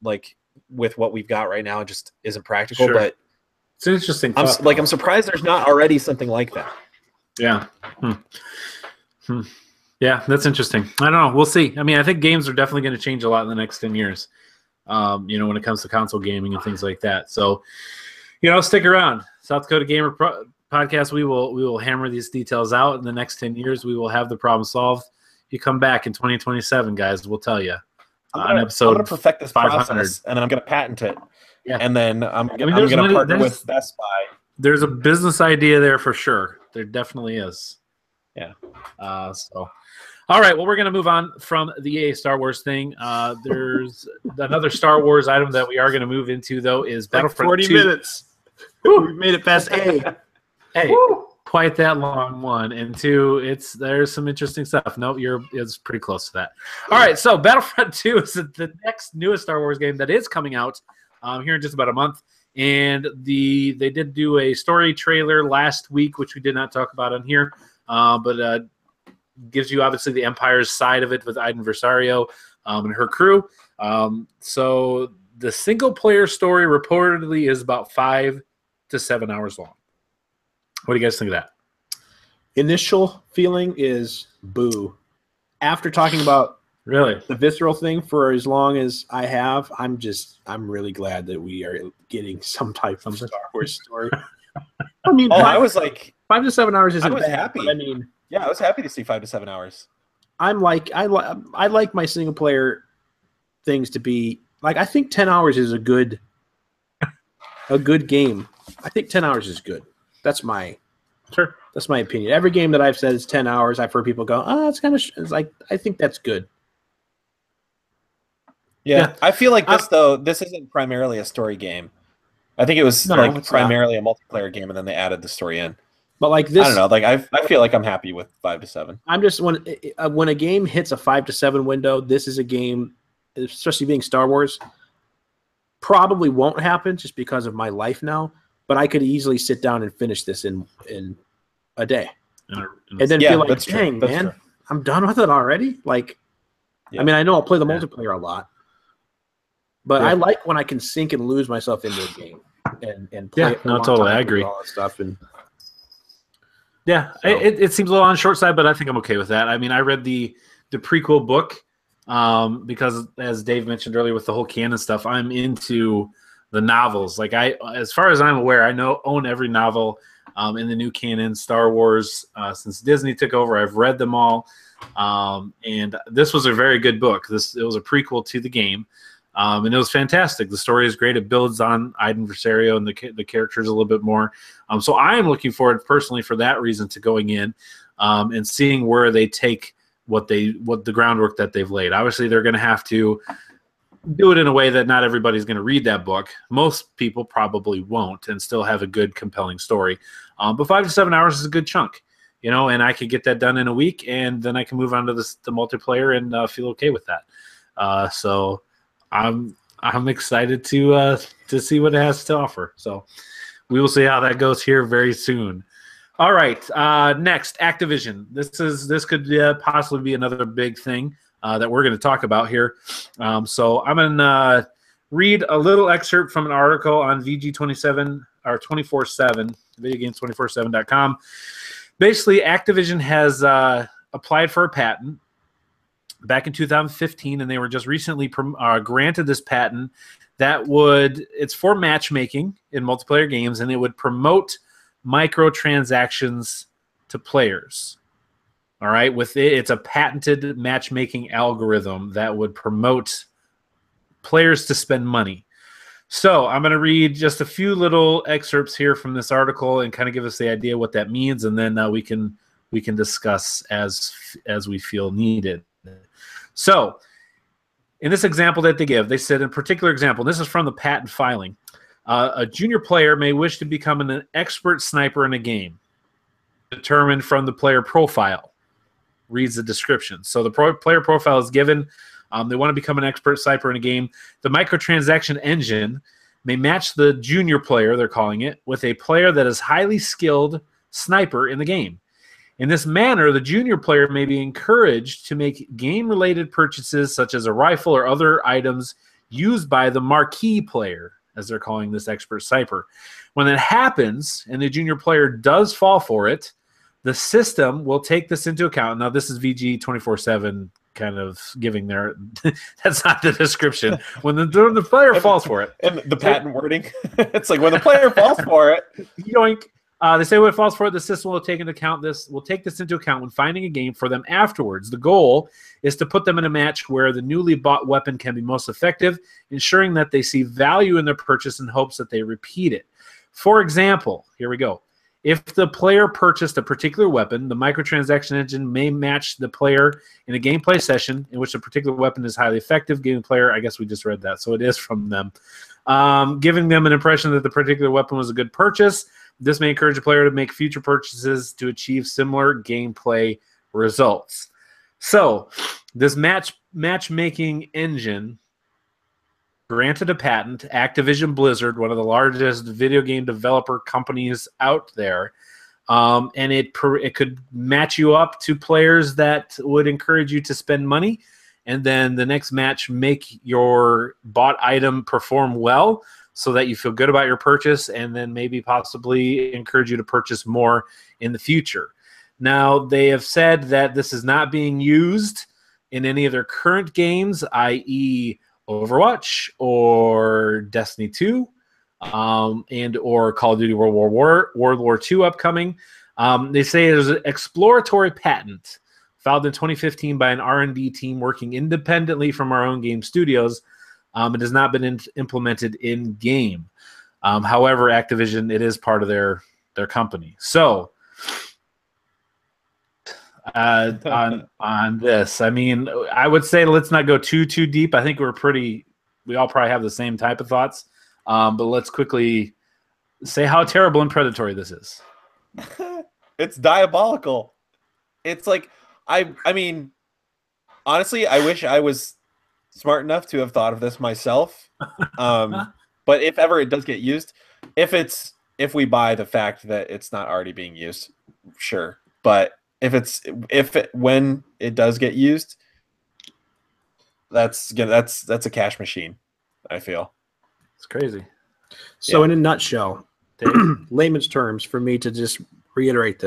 like with what we've got right now, it just isn't practical. Sure. But It's an interesting. I'm thought, I'm surprised there's not already something like that. Yeah. Yeah, that's interesting. I don't know. We'll see. I mean, I think games are definitely going to change a lot in the next 10 years. When it comes to console gaming and things like that. So, stick around. South Dakota Gamer Podcast. We will hammer these details out in the next 10 years. We will have the problem solved. You come back in 2027, guys. We'll tell you on I'm episode gonna perfect this 500. process, and then I'm gonna patent it. Yeah. And then I'm there's gonna money- partner there's- with Best Buy. There's a business idea there for sure. There definitely is. Yeah. All right. Well, we're going to move on from the EA Star Wars thing. There's another Star Wars item that we are going to move into, though, is Battlefront 40 2. minutes. We've made it past A. Hey, quite that long, 1 and 2. There's some interesting stuff. No, it's pretty close to that. All right. So Battlefront 2 is the next newest Star Wars game that is coming out here in just about a month. And they did do a story trailer last week, which we did not talk about on here, but gives you obviously the Empire's side of it with Iden Versario and her crew. So the single player story reportedly is about 5 to 7 hours long. What do you guys think of that? Initial feeling is boo. After talking about Really? the visceral thing for as long as I have, I'm really glad that we are getting some type of Star Wars story. I mean, I was like, 5 to 7 hours isn't I was bad, happy. but I mean, yeah, I was happy to see 5 to 7 hours. I like my single player things to be like, I think 10 hours is a good game. I think 10 hours is good. That's my opinion. Every game that I've said is 10 hours, I've heard people go, it's kind of it's like, I think that's good. Yeah. I feel like this isn't primarily a story game. I think it was No, like it's primarily a multiplayer game, and then they added the story in. But like I this, don't know. Like I feel like I'm happy with 5 to 7. I'm just when a game hits a 5 to 7 window, this is a game, especially being Star Wars, probably won't happen just because of my life now. But I could easily sit down and finish this in a day, and then feel like, dang, man, I'm done with it already. Like, I mean, I know I'll play the multiplayer a lot, but I like when I can sink and lose myself into a game and play it for a long totally, time I agree. all that stuff. And yeah, so. It seems a little on the short side, but I think I'm okay with that. I mean, I read the prequel book because, as Dave mentioned earlier, with the whole canon stuff, I'm into the novels. Like as far as I'm aware, own every novel in the new canon, Star Wars, since Disney took over. I've read them all, and this was a very good book. It was a prequel to the game, and it was fantastic. The story is great. It builds on Iden Versario and the characters a little bit more. So I am looking forward personally for that reason to going in and seeing where they take what the groundwork that they've laid. Obviously, they're going to have to do it in a way that not everybody's going to read that book. Most people probably won't, and still have a good, compelling story. But 5 to 7 hours is a good chunk, and I could get that done in a week, and then I can move on to the multiplayer and feel okay with that. So I'm excited to see what it has to offer. So we will see how that goes here very soon. All right, next, Activision. This could possibly be another big thing that we're going to talk about here. So I'm going to read a little excerpt from an article on VG27 or 24/7, videogames247.com. Basically, Activision has applied for a patent back in 2015, and they were just recently granted this patent it's for matchmaking in multiplayer games, and it would promote microtransactions to players. All right, it's a patented matchmaking algorithm that would promote players to spend money. So I'm going to read just a few little excerpts here from this article and kind of give us the idea what that means, and then we can discuss as we feel needed. So in this example that they give, they said in a particular example, this is from the patent filing, a junior player may wish to become an expert sniper in a game, determined from the player profile. Reads the description. So the player profile is given. They want to become an expert sniper in a game. The microtransaction engine may match the junior player, they're calling it, with a player that is highly skilled sniper in the game. In this manner, the junior player may be encouraged to make game-related purchases such as a rifle or other items used by the marquee player, as they're calling this expert sniper. When that happens and the junior player does fall for it, the system will take this into account. Now, this is VG 24/7 kind of giving their – that's not the description. When the player falls for it. And the patent wording, it's like when the player falls for it. Yoink. They say when it falls for it, the system will take this into account when finding a game for them afterwards. The goal is to put them in a match where the newly bought weapon can be most effective, ensuring that they see value in their purchase in hopes that they repeat it. For example, here we go. If the player purchased a particular weapon, the microtransaction engine may match the player in a gameplay session in which a particular weapon is highly effective. Game player, I guess we just read that, so it is from them. Giving them an impression that the particular weapon was a good purchase. This may encourage a player to make future purchases to achieve similar gameplay results. So this matchmaking engine granted a patent. Activision Blizzard, one of the largest video game developer companies out there, and it could match you up to players that would encourage you to spend money, and then the next match make your bought item perform well so that you feel good about your purchase, and then maybe possibly encourage you to purchase more in the future. Now, they have said that this is not being used in any of their current games, i.e., Overwatch or Destiny 2 and or Call of Duty World War II upcoming. They say there's an exploratory patent filed in 2015 by an R&D team working independently from our own game studios. It has not been implemented in-game. However, Activision, it is part of their company. So on this, I mean, I would say let's not go too deep. I think we all probably have the same type of thoughts. But let's quickly say how terrible and predatory this is. It's diabolical. It's like I mean, honestly, I wish I was smart enough to have thought of this myself. But if ever it does get used, if we buy the fact that it's not already being used, sure. But when it does get used, that's a cash machine, I feel. It's crazy. So in a nutshell, layman's terms, for me to just reiterate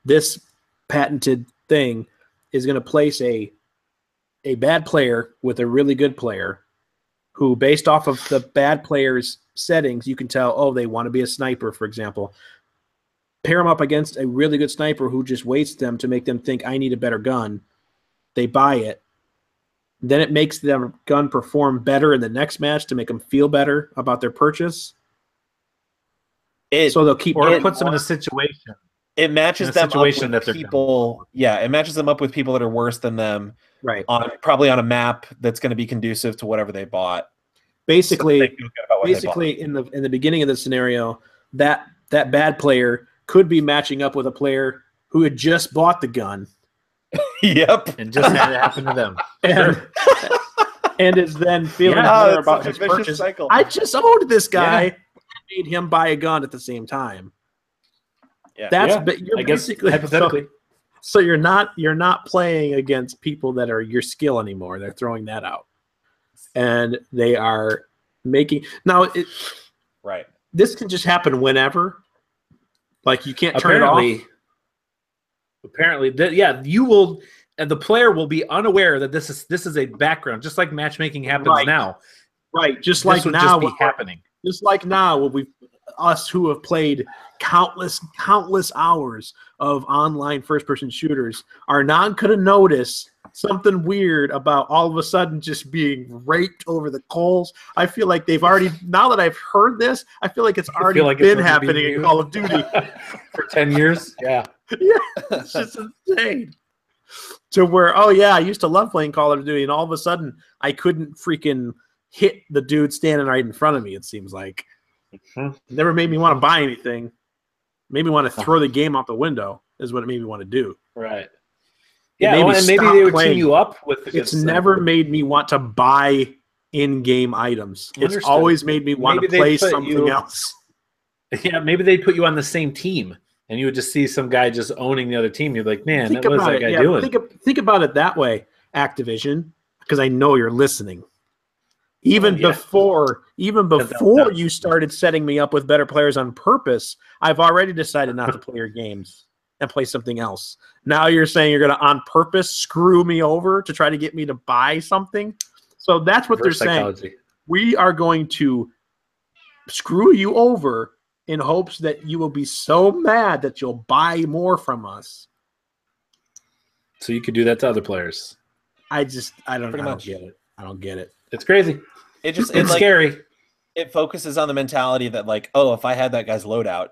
this patented thing is going to place a bad player with a really good player who, based off of the bad player's settings, you can tell, oh, they want to be a sniper, for example. Pair them up against a really good sniper who just waits them to make them think, I need a better gun. They buy it. Then it makes their gun perform better in the next match to make them feel better about their purchase. So they'll keep, or it puts them in a situation. It matches them up with people. Yeah, it matches them up with people that are worse than them. Right. Probably on a map that's going to be conducive to whatever they bought. Basically, in the beginning of the scenario, that bad player could be matching up with a player who had just bought the gun. Yep. And just had it happen to them. And is then feeling better about his purchase. Cycle. I just owned this guy. Yeah. Made him buy a gun at the same time. Yeah. You're basically hypothetically. So you're not playing against people that are your skill anymore. They're throwing that out. And they are making right. This can just happen whenever. Like you can't turn it off. Apparently, you will, and the player will be unaware that this is a background, just like matchmaking happens now. Right, just like now, just be happening. Just like now, us who have played countless hours of online first-person shooters are not going to notice something weird about all of a sudden just being raked over the coals. I feel like they've already, now that I've heard this, I feel like it's already been happening in Call of Duty for 10 years. Yeah. Yeah, it's just insane. To where, oh yeah, I used to love playing Call of Duty, and all of a sudden I couldn't freaking hit the dude standing right in front of me, it seems like. It never made me want to buy anything. Made me want to throw the game out the window is what it made me want to do. Right. Yeah, and maybe they would team you up with. It's never made me want to buy in-game items. It's always made me want to play something else. Yeah, maybe they'd put you on the same team, and you would just see some guy just owning the other team. You're like, man, what is that guy doing? Think about it that way, Activision, because I know you're listening. Even before you started setting me up with better players on purpose, I've already decided not to play your games and play something else. Now you're saying you're going to on purpose screw me over to try to get me to buy something. So that's what they're saying. We are going to screw you over in hopes that you will be so mad that you'll buy more from us. So you could do that to other players. I don't get it. I don't get it. It's crazy. It's scary. It focuses on the mentality that, like, oh, if I had that guy's loadout,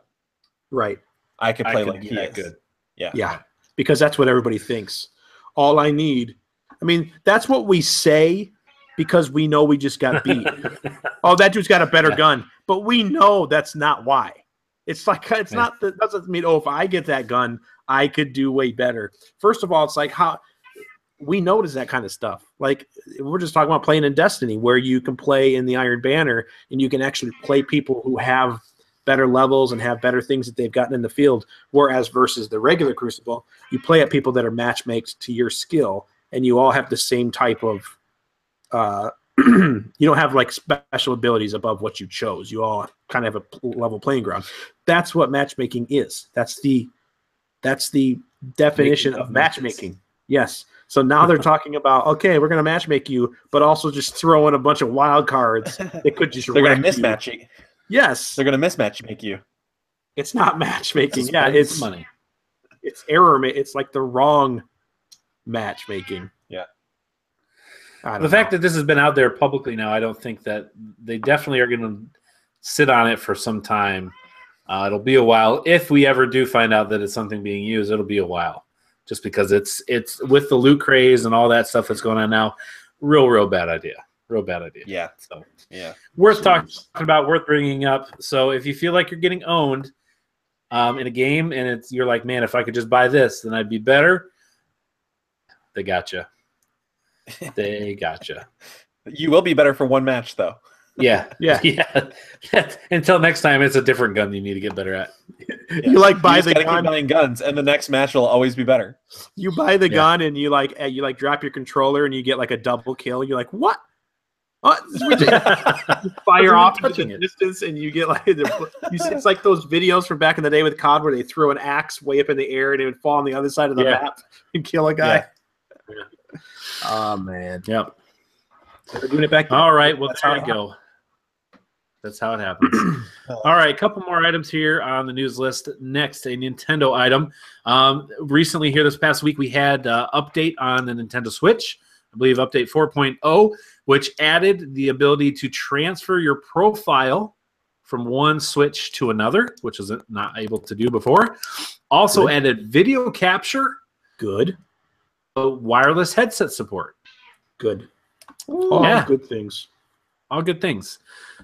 right, I could play like he is. Good. Yeah, because that's what everybody thinks. All I need. I mean, that's what we say because we know we just got beat. Oh, that dude's got a better gun, but we know that's not why. It's like not that doesn't mean, oh, if I get that gun, I could do way better. First of all, it's like how. We notice that kind of stuff. Like we're just talking about playing in Destiny, where you can play in the Iron Banner and you can actually play people who have better levels and have better things that they've gotten in the field. Whereas versus the regular Crucible, you play at people that are matchmaked to your skill, and you all have the same type of. You don't have like special abilities above what you chose. You all kind of have a level playing ground. That's what matchmaking is. That's the definition of matchmaking. Yes. So now they're talking about, okay, we're going to matchmake you, but also just throw in a bunch of wild cards. They could just they're going to mismatch you. Yes. They're going to mismatch make you. It's not matchmaking. It's money. It's error. It's like the wrong matchmaking. Yeah. The fact that this has been out there publicly now, I don't think that they definitely are going to sit on it for some time. It'll be a while. If we ever do find out that it's something being used, it'll be a while. Just because it's with the loot craze and all that stuff that's going on now, real bad idea. Real bad idea. Yeah. So Yeah. worth talking about, worth bringing up. So if you feel like you're getting owned in a game and you're like, man, if I could just buy this, then I'd be better. They gotcha. They gotcha. You will be better for one match, though. Yeah. Yeah. Until next time, it's a different gun you need to get better at. You like buy the gun. gun. Keep buying guns, and the next match will always be better. You buy the gun and you like drop your controller and you get like a double kill. You're like, what? This is ridiculous. You fire off into the distance and you get like it's like those videos from back in the day with COD where they throw an axe way up in the air and it would fall on the other side of the map and kill a guy. Yeah. Oh man. Yep. They're doing it back then. All right. Well, there you go. That's how it happens. All right, a couple more items here on the news list. Next, a Nintendo item. Recently here this past week, we had update on the Nintendo Switch. I believe update 4.0, which added the ability to transfer your profile from one Switch to another, which was not able to do before. Also added video capture. Good. Wireless headset support. Good. All good things. All good things.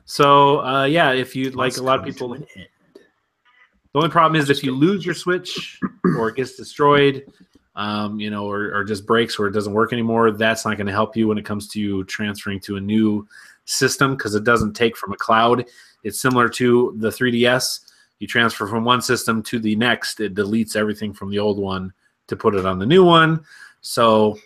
So, if you like a lot of people, the only problem is if you lose your Switch or it gets destroyed, or just breaks or it doesn't work anymore, that's not going to help you when it comes to you transferring to a new system because it doesn't take from a cloud. It's similar to the 3DS. You transfer from one system to the next. It deletes everything from the old one to put it on the new one. So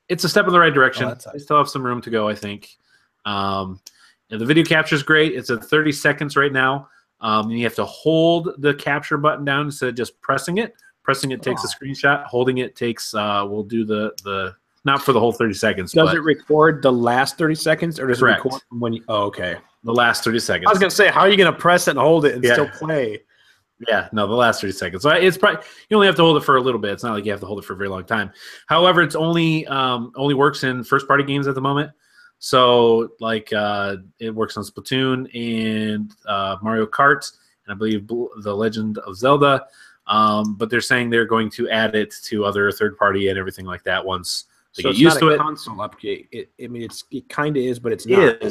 it's a step in the right direction. They still have some room to go, I think. The video capture is great. It's at 30 seconds right now. You have to hold the capture button down instead of just pressing it. Pressing it takes a screenshot. Holding it takes, we'll do the not for the whole 30 seconds. Does it record the last 30 seconds or does correct. It record when you, okay. The last 30 seconds. I was going to say, how are you going to press it and hold it and still play? Yeah, no, the last 30 seconds. So it's probably you only have to hold it for a little bit. It's not like you have to hold it for a very long time. However, it's only works in first-party games at the moment. So, it works on Splatoon and Mario Kart, and I believe The Legend of Zelda. But they're saying they're going to add it to other third-party and everything like that once they get used to it. It's not a console update. It kind of is, but it's not.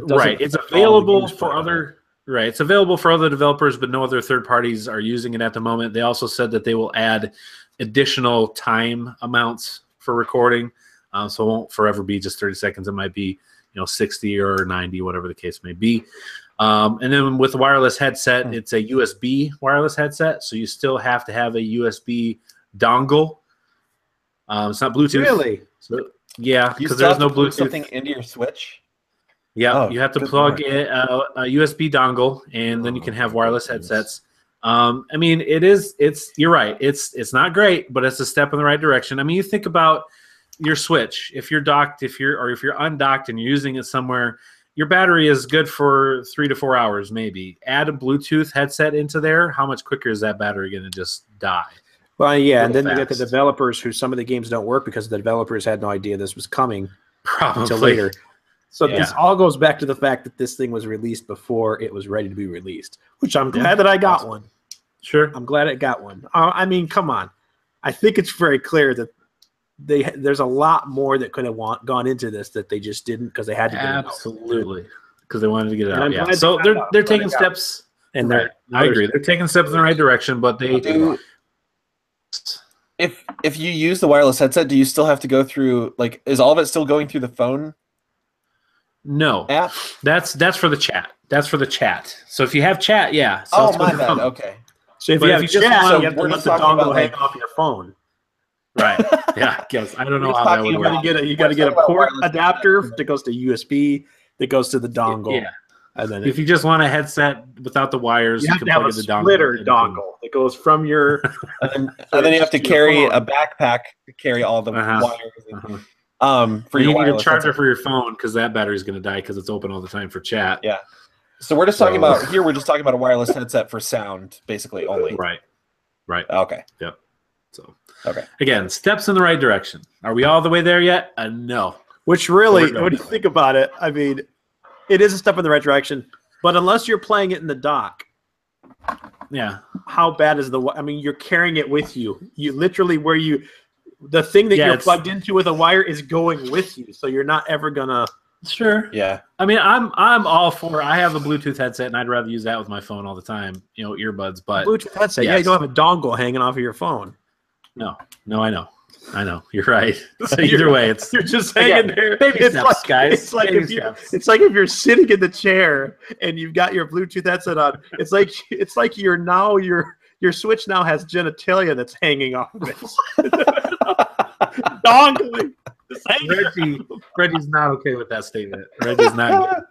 Right. It's available for other. Right. It's available for other developers, but no other third parties are using it at the moment. They also said that they will add additional time amounts for recording. So it won't forever be just 30 seconds. It might be, 60 or 90, whatever the case may be. And then with the wireless headset, it's a USB wireless headset. So you still have to have a USB dongle. It's not Bluetooth. Really? So, yeah, because there's no Bluetooth. Something into your Switch? Yeah, you have to plug a USB dongle, and then you can have wireless headsets. You're right. It's not great, but it's a step in the right direction. I mean, you think about your Switch. If you're docked, if you're undocked and you're using it somewhere, your battery is good for 3 to 4 hours, maybe. Add a Bluetooth headset into there. How much quicker is that battery going to just die? Well, yeah, and then you get the developers who some of the games don't work because the developers had no idea this was coming until later. So this all goes back to the fact that this thing was released before it was ready to be released, which I'm glad that I got one. Sure. I'm glad I got one. I mean, come on. I think it's very clear that there's a lot more that could have gone into this that they just didn't because they had to get it out. Absolutely. Because they wanted to get it out. Yeah. So they're taking steps. And I agree. They're taking steps in the right direction, but they do. If you use the wireless headset, do you still have to go through, is all of it still going through the phone? No, app? That's for the chat. That's for the chat. So if you have chat, yeah. So my bad. Okay. So if you have chat, you have to let the dongle hang off your phone. Right. Yeah. I guess I don't know how that would work. You got to get a port adapter that goes to USB that goes to the dongle. Yeah. And then if you just want a headset without the wires, you can plug in the splitter dongle that goes from your. and then you have to carry a backpack to carry all the wires. For you your need a charger for your phone because that battery is going to die because it's open all the time for chat. Yeah. So we're just talking about here. We're just talking about a wireless headset for sound, basically only. Right. Okay. Yep. So again, steps in the right direction. Are we all the way there yet? No. Which really, when you think about it, I mean, it is a step in the right direction. But unless you're playing it in the dock, how bad is I mean, you're carrying it with you. You literally the thing that you're plugged into with a wire is going with you, so you're not ever gonna Sure. Yeah. I mean, I'm all for. I have a Bluetooth headset, and I'd rather use that with my phone all the time. Earbuds. But Bluetooth headset. Yeah, you don't have a dongle hanging off of your phone. No, I know. You're right. So either way, you're just hanging there. Baby steps, guys. It's like if you're sitting in the chair and you've got your Bluetooth headset on. It's like your Switch now has genitalia that's hanging off of it. Dongling. Reggie's not okay with that statement. Reggie's not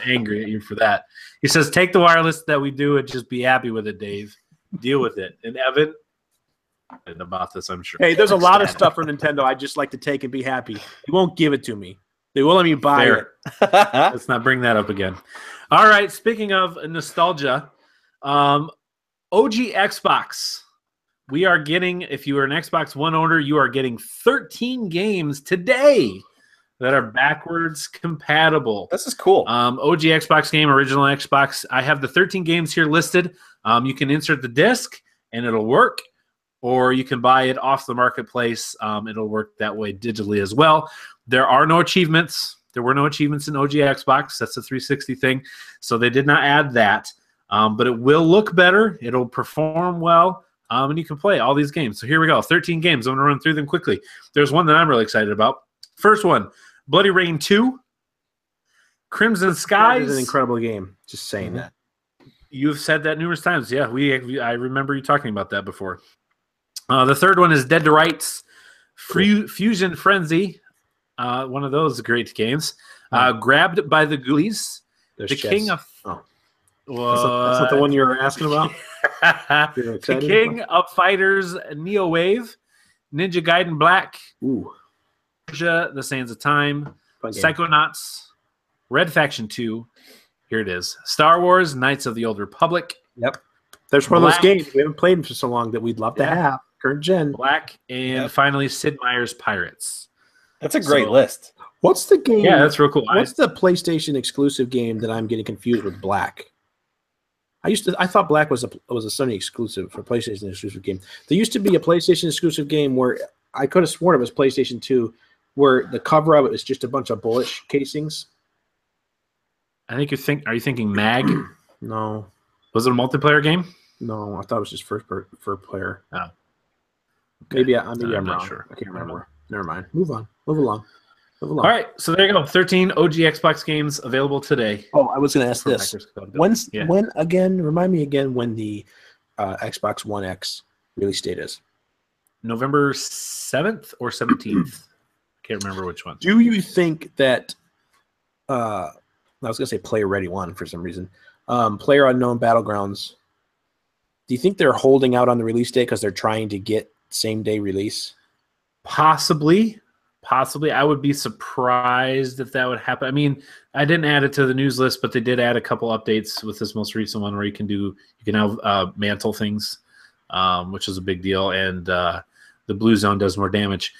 angry at you for that. He says, "Take the wireless that we do and just be happy with it, Dave. Deal with it." And Evan, about this, I'm sure. Hey, there's a lot of stuff from Nintendo I just like to take and be happy. You won't give it to me. They won't let me buy it. Let's not bring that up again. All right. Speaking of nostalgia, OG Xbox. We are getting, if you are an Xbox One owner, you are getting 13 games today that are backwards compatible. This is cool. OG Xbox game, original Xbox. I have the 13 games here listed. You can insert the disc and it'll work, or you can buy it off the marketplace. It'll work that way digitally as well. There are no achievements. There were no achievements in OG Xbox. That's a 360 thing. So they did not add that. But it will look better. It'll perform well. And you can play all these games. So here we go. 13 games. I'm going to run through them quickly. There's one that I'm really excited about. First one, Bloody Rain 2. Crimson Skies. It's an incredible game. Just saying that. You've said that numerous times. Yeah, I remember you talking about that before. The third one is Dead to Rights. Fusion Frenzy. One of those great games. Grabbed by the Ghoulies. There's the chess. King of... Oh. That's not the one you were asking about? The King of Fighters Neo Wave, Ninja Gaiden Black, The Sands of Time, Psychonauts, Red Faction 2. Here it is. Star Wars Knights of the Old Republic. Yep. There's one of those games we haven't played for so long that we'd love to have. Current gen. Black, and finally Sid Meier's Pirates. That's a great list. What's the game? Yeah, that's real cool. What's the PlayStation exclusive game that I'm getting confused with Black? I thought Black was a Sony exclusive for PlayStation exclusive game. There used to be a PlayStation exclusive game where I could have sworn it was PlayStation 2, where the cover of it was just a bunch of bullet casings. I think are you thinking Mag? No. Was it a multiplayer game? No, I thought it was just first player. Oh. Okay. Maybe I'm not wrong. sure. I can't remember. Never mind. Move along. All right, so there you go. 13 OG Xbox games available today. Oh, I was going to ask this. When again? Remind me again when the Xbox One X release date is. November 7th or 17th. Can't remember which one. Do you think that? I was going to say Player Ready One for some reason. Player Unknown Battlegrounds. Do you think they're holding out on the release date because they're trying to get same day release? Possibly. I would be surprised if that would happen. I mean, I didn't add it to the news list, but they did add a couple updates with this most recent one where you can now mantle things, which is a big deal, and the blue zone does more damage.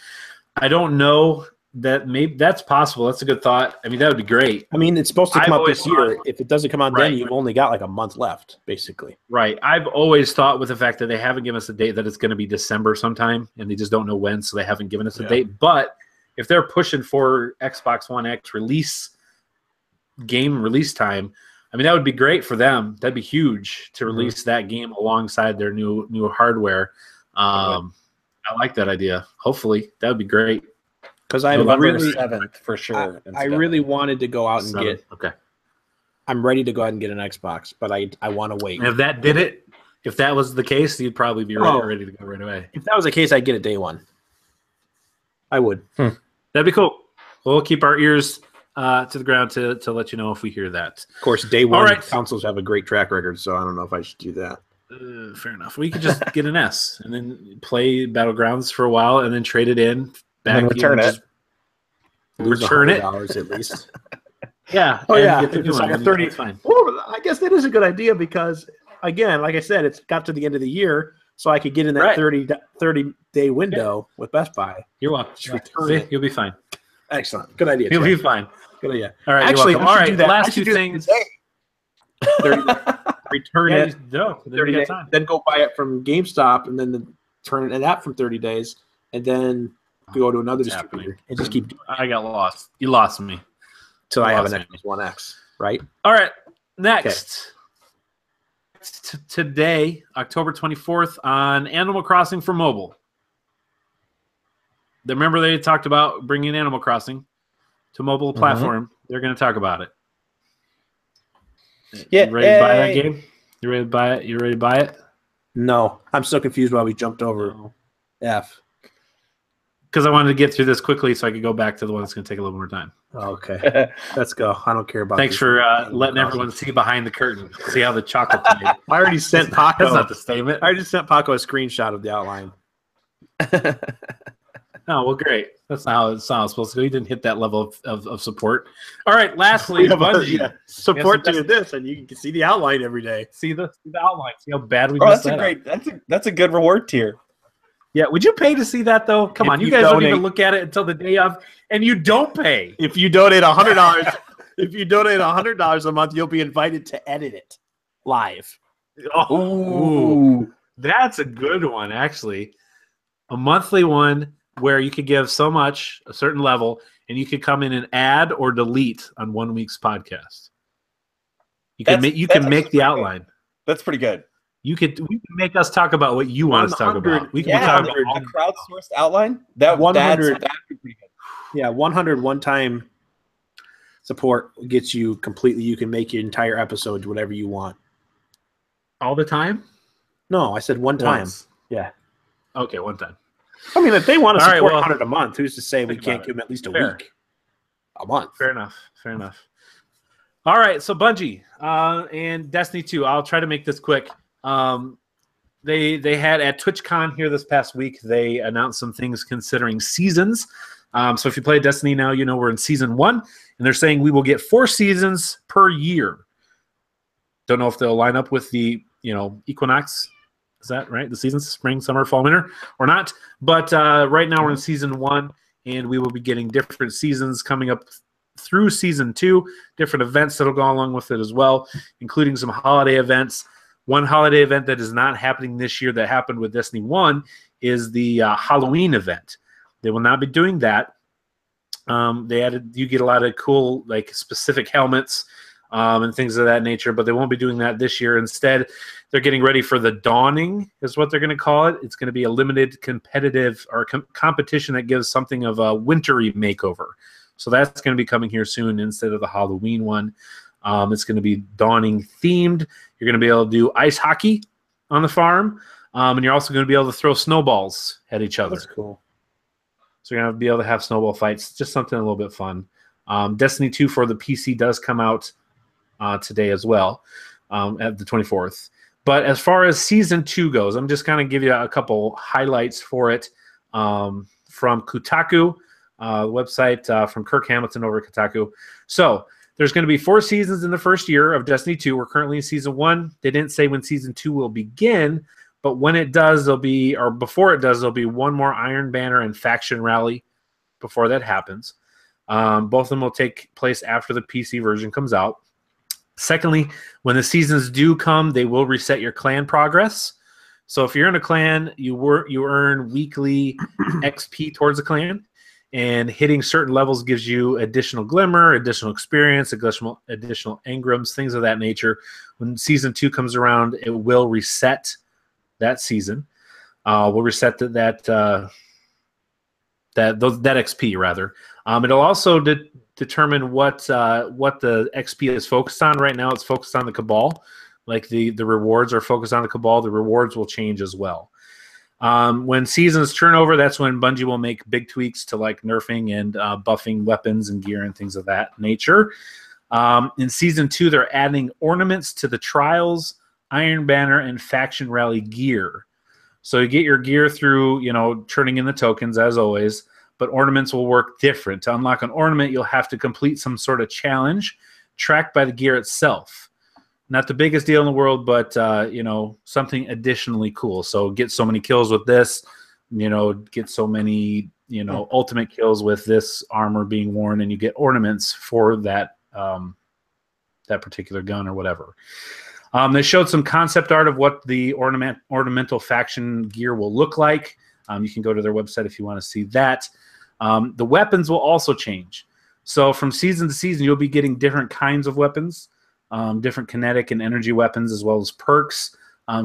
I don't know that maybe that's possible. That's a good thought. I mean, that would be great. I mean, it's supposed to come out this year. If it doesn't come out then, you've only got like a month left, basically. Right. I've always thought with the fact that they haven't given us a date that it's going to be December sometime, and they just don't know when, so they haven't given us a date. But if they're pushing for Xbox One X release time, I mean, that would be great for them. That'd be huge to release that game alongside their new hardware. I like that idea. Hopefully, that would be great. Because I'm November 7th for sure. I really wanted to go out and get. Okay. I'm ready to go out and get an Xbox, but I want to wait. And if that was the case, you'd probably be ready to go right away. If that was the case, I'd get it day one. I would. That'd be cool. We'll keep our ears to the ground to let you know if we hear that. Of course, day one consoles have a great track record, so I don't know if I should do that. Fair enough. We could just get an S and then play Battlegrounds for a while and then trade it in. Back and return it. Return it. At least. Yeah. Oh, yeah. It's like a 30. Fine. Well, I guess that is a good idea because, again, like I said, it's got to the end of the year, so I could get in that 30-day window with Best Buy. You're welcome. You'll be fine. Excellent. Good idea. You'll be fine. Good idea. All right. Actually, all right. Last two things. Return it. 30 days. Then go buy it from GameStop and then turn it out from 30 days and then go to another distributor and just keep doing it. I got lost. You lost me. till I have an Awesome. Xbox One X, right? All right, next. Today, October 24th, on Animal Crossing for mobile. Remember they talked about bringing Animal Crossing to mobile platform. They're going to talk about it. Yeah, you ready to buy that game? You ready to buy it? You ready to buy it? No, I'm so confused why we jumped over F. Because I wanted to get through this quickly so I could go back to the one that's going to take a little more time. Okay, let's go. I don't care about. Thanks for letting everyone see behiund the curtain. See how the chocolate made. I already sent Paco. That's not the statement. I already sent Paco a screenshot of the outline. Oh, well, great. That's not how it's supposed to go. You didn't hit that level of support. All right, lastly, Bungie. Support to this, and you can see the outline every day. See the outline. See how bad we messed that up. That's a good reward tier. Yeah, would you pay to see that, though? Come on, you guys don't even look at it until the day of, and you don't pay. If you donate $100, if you donate $100 a month, you'll be invited to edit it live. Ooh, that's a good one, actually. A monthly one where you could give so much, a certain level, and you could come in and add or delete on 1 week's podcast. You can make the outline. That's pretty good. We can make us talk about what you want us to talk about. We can talk about the crowdsourced outline. That'd be pretty good. Yeah, 100 one-time support gets you completely. You can make your entire episode whatever you want. All the time? No, I said one time. Once. Yeah. Okay, one time. I mean, if they want to support 100 a month, who's to say we can't give them at least a week? A month. Fair enough. Fair enough. All right, so Bungie and Destiny 2. I'll try to make this quick. They had at TwitchCon here this past week, they announced some things considering seasons. So if you play Destiny now, you know we're in season 1, and they're saying we will get 4 seasons per year. Don't know if they'll line up with the equinox. Is that right? The seasons, spring, summer, fall, winter, or not? But right now we're in season 1, and we will be getting different seasons coming up through season 2, different events that'll go along with it as well, including some holiday events. One holiday event that is not happening this year that happened with Destiny 1 is the Halloween event. They will not be doing that. You get a lot of cool, specific helmets and things of that nature, but they won't be doing that this year. Instead, they're getting ready for the Dawning, is what they're going to call it. It's going to be a limited competitive or competition that gives something of a wintry makeover. So that's going to be coming here soon instead of the Halloween one. It's going to be Dawning themed. You're going to be able to do ice hockey on the farm, and you're also going to be able to throw snowballs at each other. That's cool. So you're going to be able to have snowball fights, just something a little bit fun. Destiny 2 for the PC does come out today as well at the 24th. But as far as Season 2 goes, I'm just going to give you a couple highlights for it from Kotaku, website from Kirk Hamilton over at Kotaku. So there's going to be 4 seasons in the first year of Destiny 2. We're currently in Season 1. They didn't say when Season 2 will begin, but when it does, before it does, there'll be one more Iron Banner and faction rally before that happens. Both of them will take place after the PC version comes out. Secondly, when the seasons do come, they will reset your clan progress. So if you're in a clan, you earn weekly XP towards the clan, and hitting certain levels gives you additional glimmer, additional experience, additional engrams, things of that nature. When Season 2 comes around, it will reset that season. We'll reset that XP rather. It'll also determine what the XP is focused on. Right now, it's focused on the Cabal. Like the rewards are focused on the Cabal. The rewards will change as well. When seasons turn over, that's when Bungie will make big tweaks to nerfing and buffing weapons and gear and things of that nature. In Season 2, they're adding ornaments to the Trials, Iron Banner, and Faction Rally gear. So you get your gear through, turning in the tokens as always, but ornaments will work different. To unlock an ornament, you'll have to complete some sort of challenge tracked by the gear itself. Not the biggest deal in the world, but something additionally cool. So get so many kills with this, get so many, ultimate kills with this armor being worn, and you get ornaments for that particular gun or whatever. They showed some concept art of what the ornamental faction gear will look like. You can go to their website if you want to see that. The weapons will also change. So from season to season, you'll be getting different kinds of weapons, different kinetic and energy weapons, as well as perks.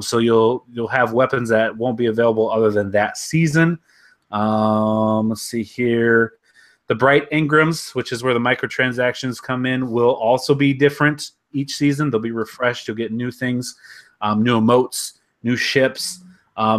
So you'll have weapons that won't be available other than that season. Let's see here. The Bright Engrams, which is where the microtransactions come in, will also be different each season. They'll be refreshed. You'll get new things, new emotes, new ships.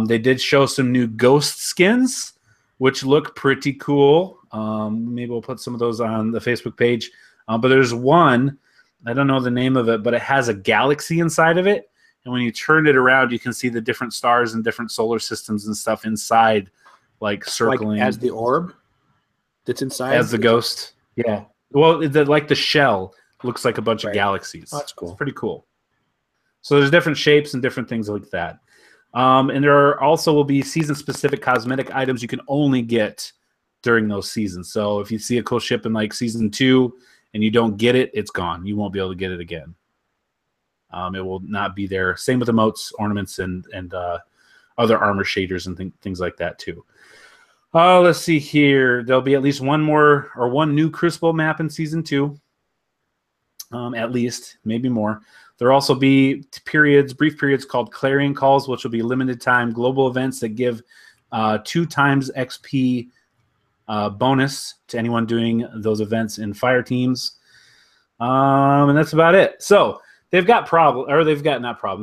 They did show some new ghost skins, which look pretty cool. Maybe we'll put some of those on the Facebook page. But there's one, I don't know the name of it, but it has a galaxy inside of it. And when you turn it around, you can see the different stars and different solar systems and stuff inside, like circling. Like as the orb that's inside? As the ghost. Yeah. Well, like the shell looks like a bunch of galaxies. Oh, that's cool. It's pretty cool. So there's different shapes and different things like that. And there also will be season-specific cosmetic items you can only get during those seasons. So if you see a cool ship in like season 2 and you don't get it, it's gone. You won't be able to get it again. It will not be there. Same with emotes, ornaments, and other armor shaders and things like that too. Let's see here. There'll be at least one new Crucible map in season 2. At least, maybe more. There'll also be brief periods called Clarion Calls, which will be limited time global events that give 2 times XP bonus to anyone doing those events in fire teams. And that's about it. So they've got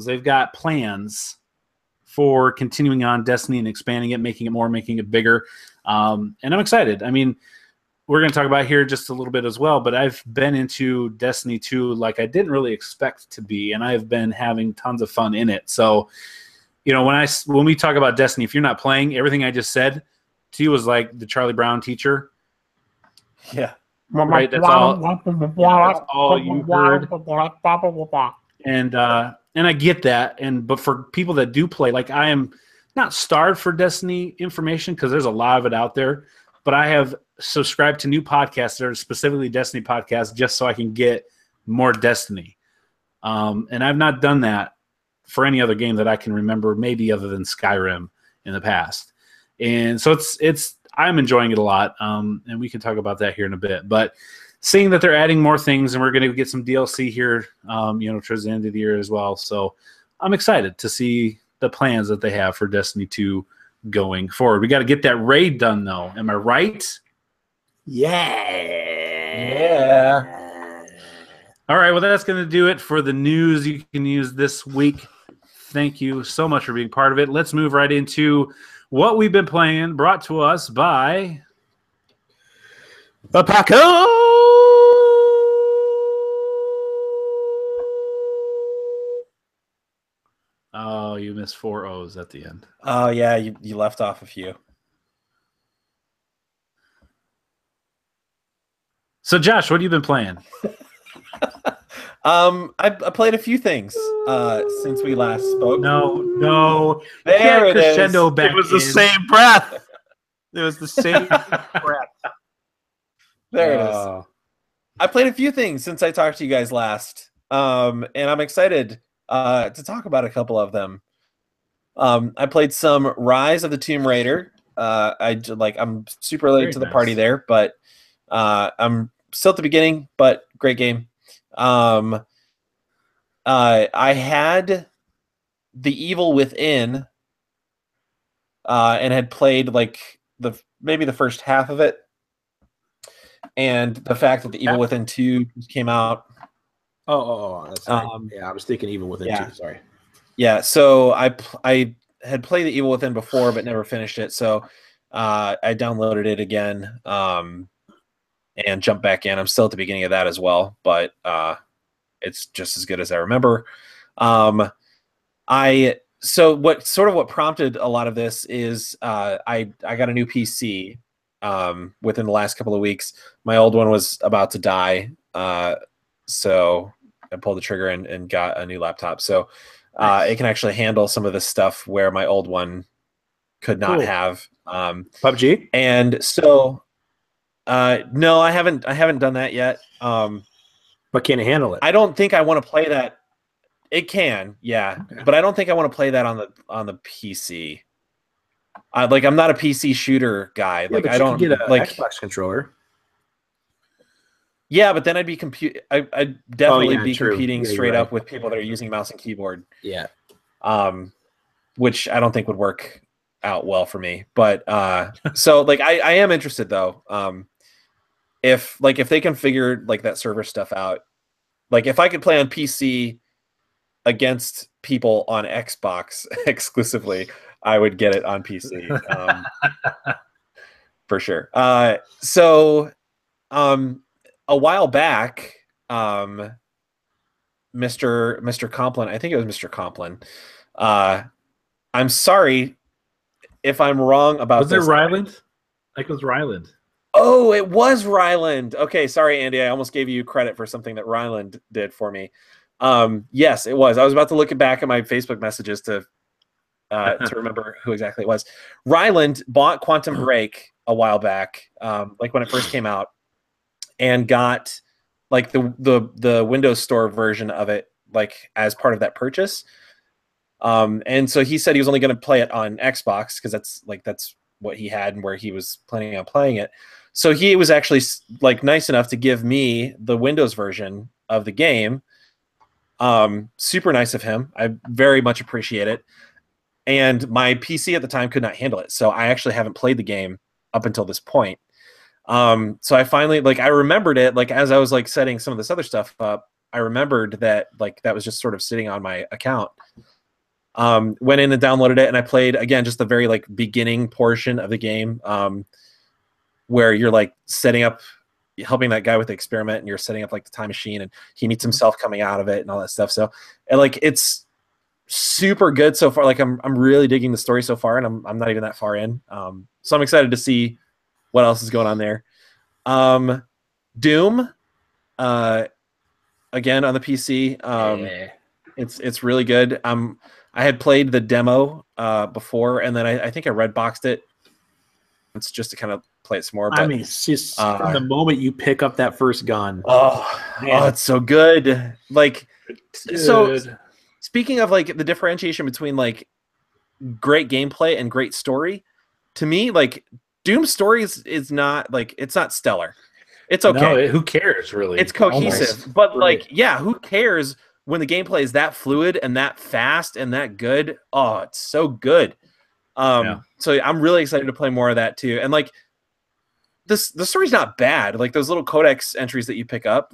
They've got plans for continuing on Destiny and expanding it, making it more, making it bigger. And I'm excited. I mean, we're going to talk about here just a little bit as well, but I've been into Destiny 2 like I didn't really expect to be, and I've been having tons of fun in it. So, you know, when we talk about Destiny, if you're not playing, everything I just said to you was like the Charlie Brown teacher. Yeah. Right? That's all you heard. And I get that. But for people that do play, like I am not starved for Destiny information because there's a lot of it out there, but I have subscribed to new podcasts that are specifically Destiny podcasts just so I can get more Destiny. And I've not done that for any other game that I can remember, maybe other than Skyrim in the past. And so I'm enjoying it a lot. And we can talk about that here in a bit. But seeing that they're adding more things, and we're going to get some DLC here, towards the end of the year as well. So I'm excited to see the plans that they have for Destiny 2 going forward. We got to get that raid done, though. Am I right? Yeah. All right. Well, that's going to do it for the news you can use this week. Thank you so much for being part of it. Let's move right into what we've been playing, brought to us by The Paco. Oh, you missed 4 O's at the end. Oh, yeah, you left off a few. So, Josh, what have you been playing? I played a few things since we last spoke. No. There it crescendo is. Back It was the in. same breath. It was the same breath. There it is. I played a few things since I talked to you guys last, and I'm excited to talk about a couple of them. I played some Rise of the Tomb Raider. I'm super late Very to the nice. party there, but I'm still at the beginning. But great game. I had The Evil Within, and had played maybe the first half of it, and the fact that The Evil Within 2 came out. That's right. Yeah, I was thinking Evil Within 2. Sorry. Yeah, so I had played The Evil Within before, but never finished it. So I downloaded it again and jumped back in. I'm still at the beginning of that as well, but it's just as good as I remember. What prompted a lot of this is I got a new PC within the last couple of weeks. My old one was about to die, so I pulled the trigger and got a new laptop. So it can actually handle some of this stuff where my old one could not have. PUBG? And so no, I haven't done that yet. But can it handle it? I don't think I want to play that. It can, yeah, Okay. but I don't think I want to play that on the PC. I'm not a PC shooter guy. Yeah, but I you don't can get a like Xbox controller. Yeah, but then I'd be I'd definitely be true. competing Yeah, you're straight right. up with people that are using mouse and keyboard. Yeah. Which I don't think would work out well for me. But so like I am interested though. If they can figure like that server stuff out, like if I could play on PC against people on Xbox exclusively, I would get it on PC. For sure. So a while back, Mr. Complin, I think it was Mr. Complin. I'm sorry if I'm wrong about Was it this. Ryland? Like it was Ryland. Oh, it was Ryland. Okay, sorry, Andy. I almost gave you credit for something that Ryland did for me. Yes, it was. I was about to look back at my Facebook messages to remember who exactly it was. Ryland bought Quantum Break a while back, like when it first came out, and got like the Windows Store version of it, like as part of that purchase. And so he said he was only going to play it on Xbox because that's what he had and where he was planning on playing it. So he was actually like nice enough to give me the Windows version of the game. Super nice of him. I very much appreciate it. And my PC at the time could not handle it, so I actually haven't played the game up until this point. So I finally I remembered it as I was setting some of this other stuff up. I remembered that that was just sort of sitting on my account. Went in and downloaded it, and I played again just the very beginning portion of the game, where you're setting up, helping that guy with the experiment, and you're setting up the time machine, and he meets himself coming out of it and all that stuff. So and it's super good so far. I'm really digging the story so far, and I'm not even that far in. So I'm excited to see what else is going on there. Doom, again on the PC. It's really good. I had played the demo before, and then I think I red boxed it. It's just to kind of play it some more. But, I mean, it's just from the moment you pick up that first gun. Oh, it's so good. So speaking of the differentiation between great gameplay and great story, to me, Doom story is not it's not stellar. It's okay. No, who cares really? It's cohesive, but yeah, who cares when the gameplay is that fluid and that fast and that good? Oh, it's so good. So I'm really excited to play more of that too. And the story's not bad. Those little codex entries that you pick up,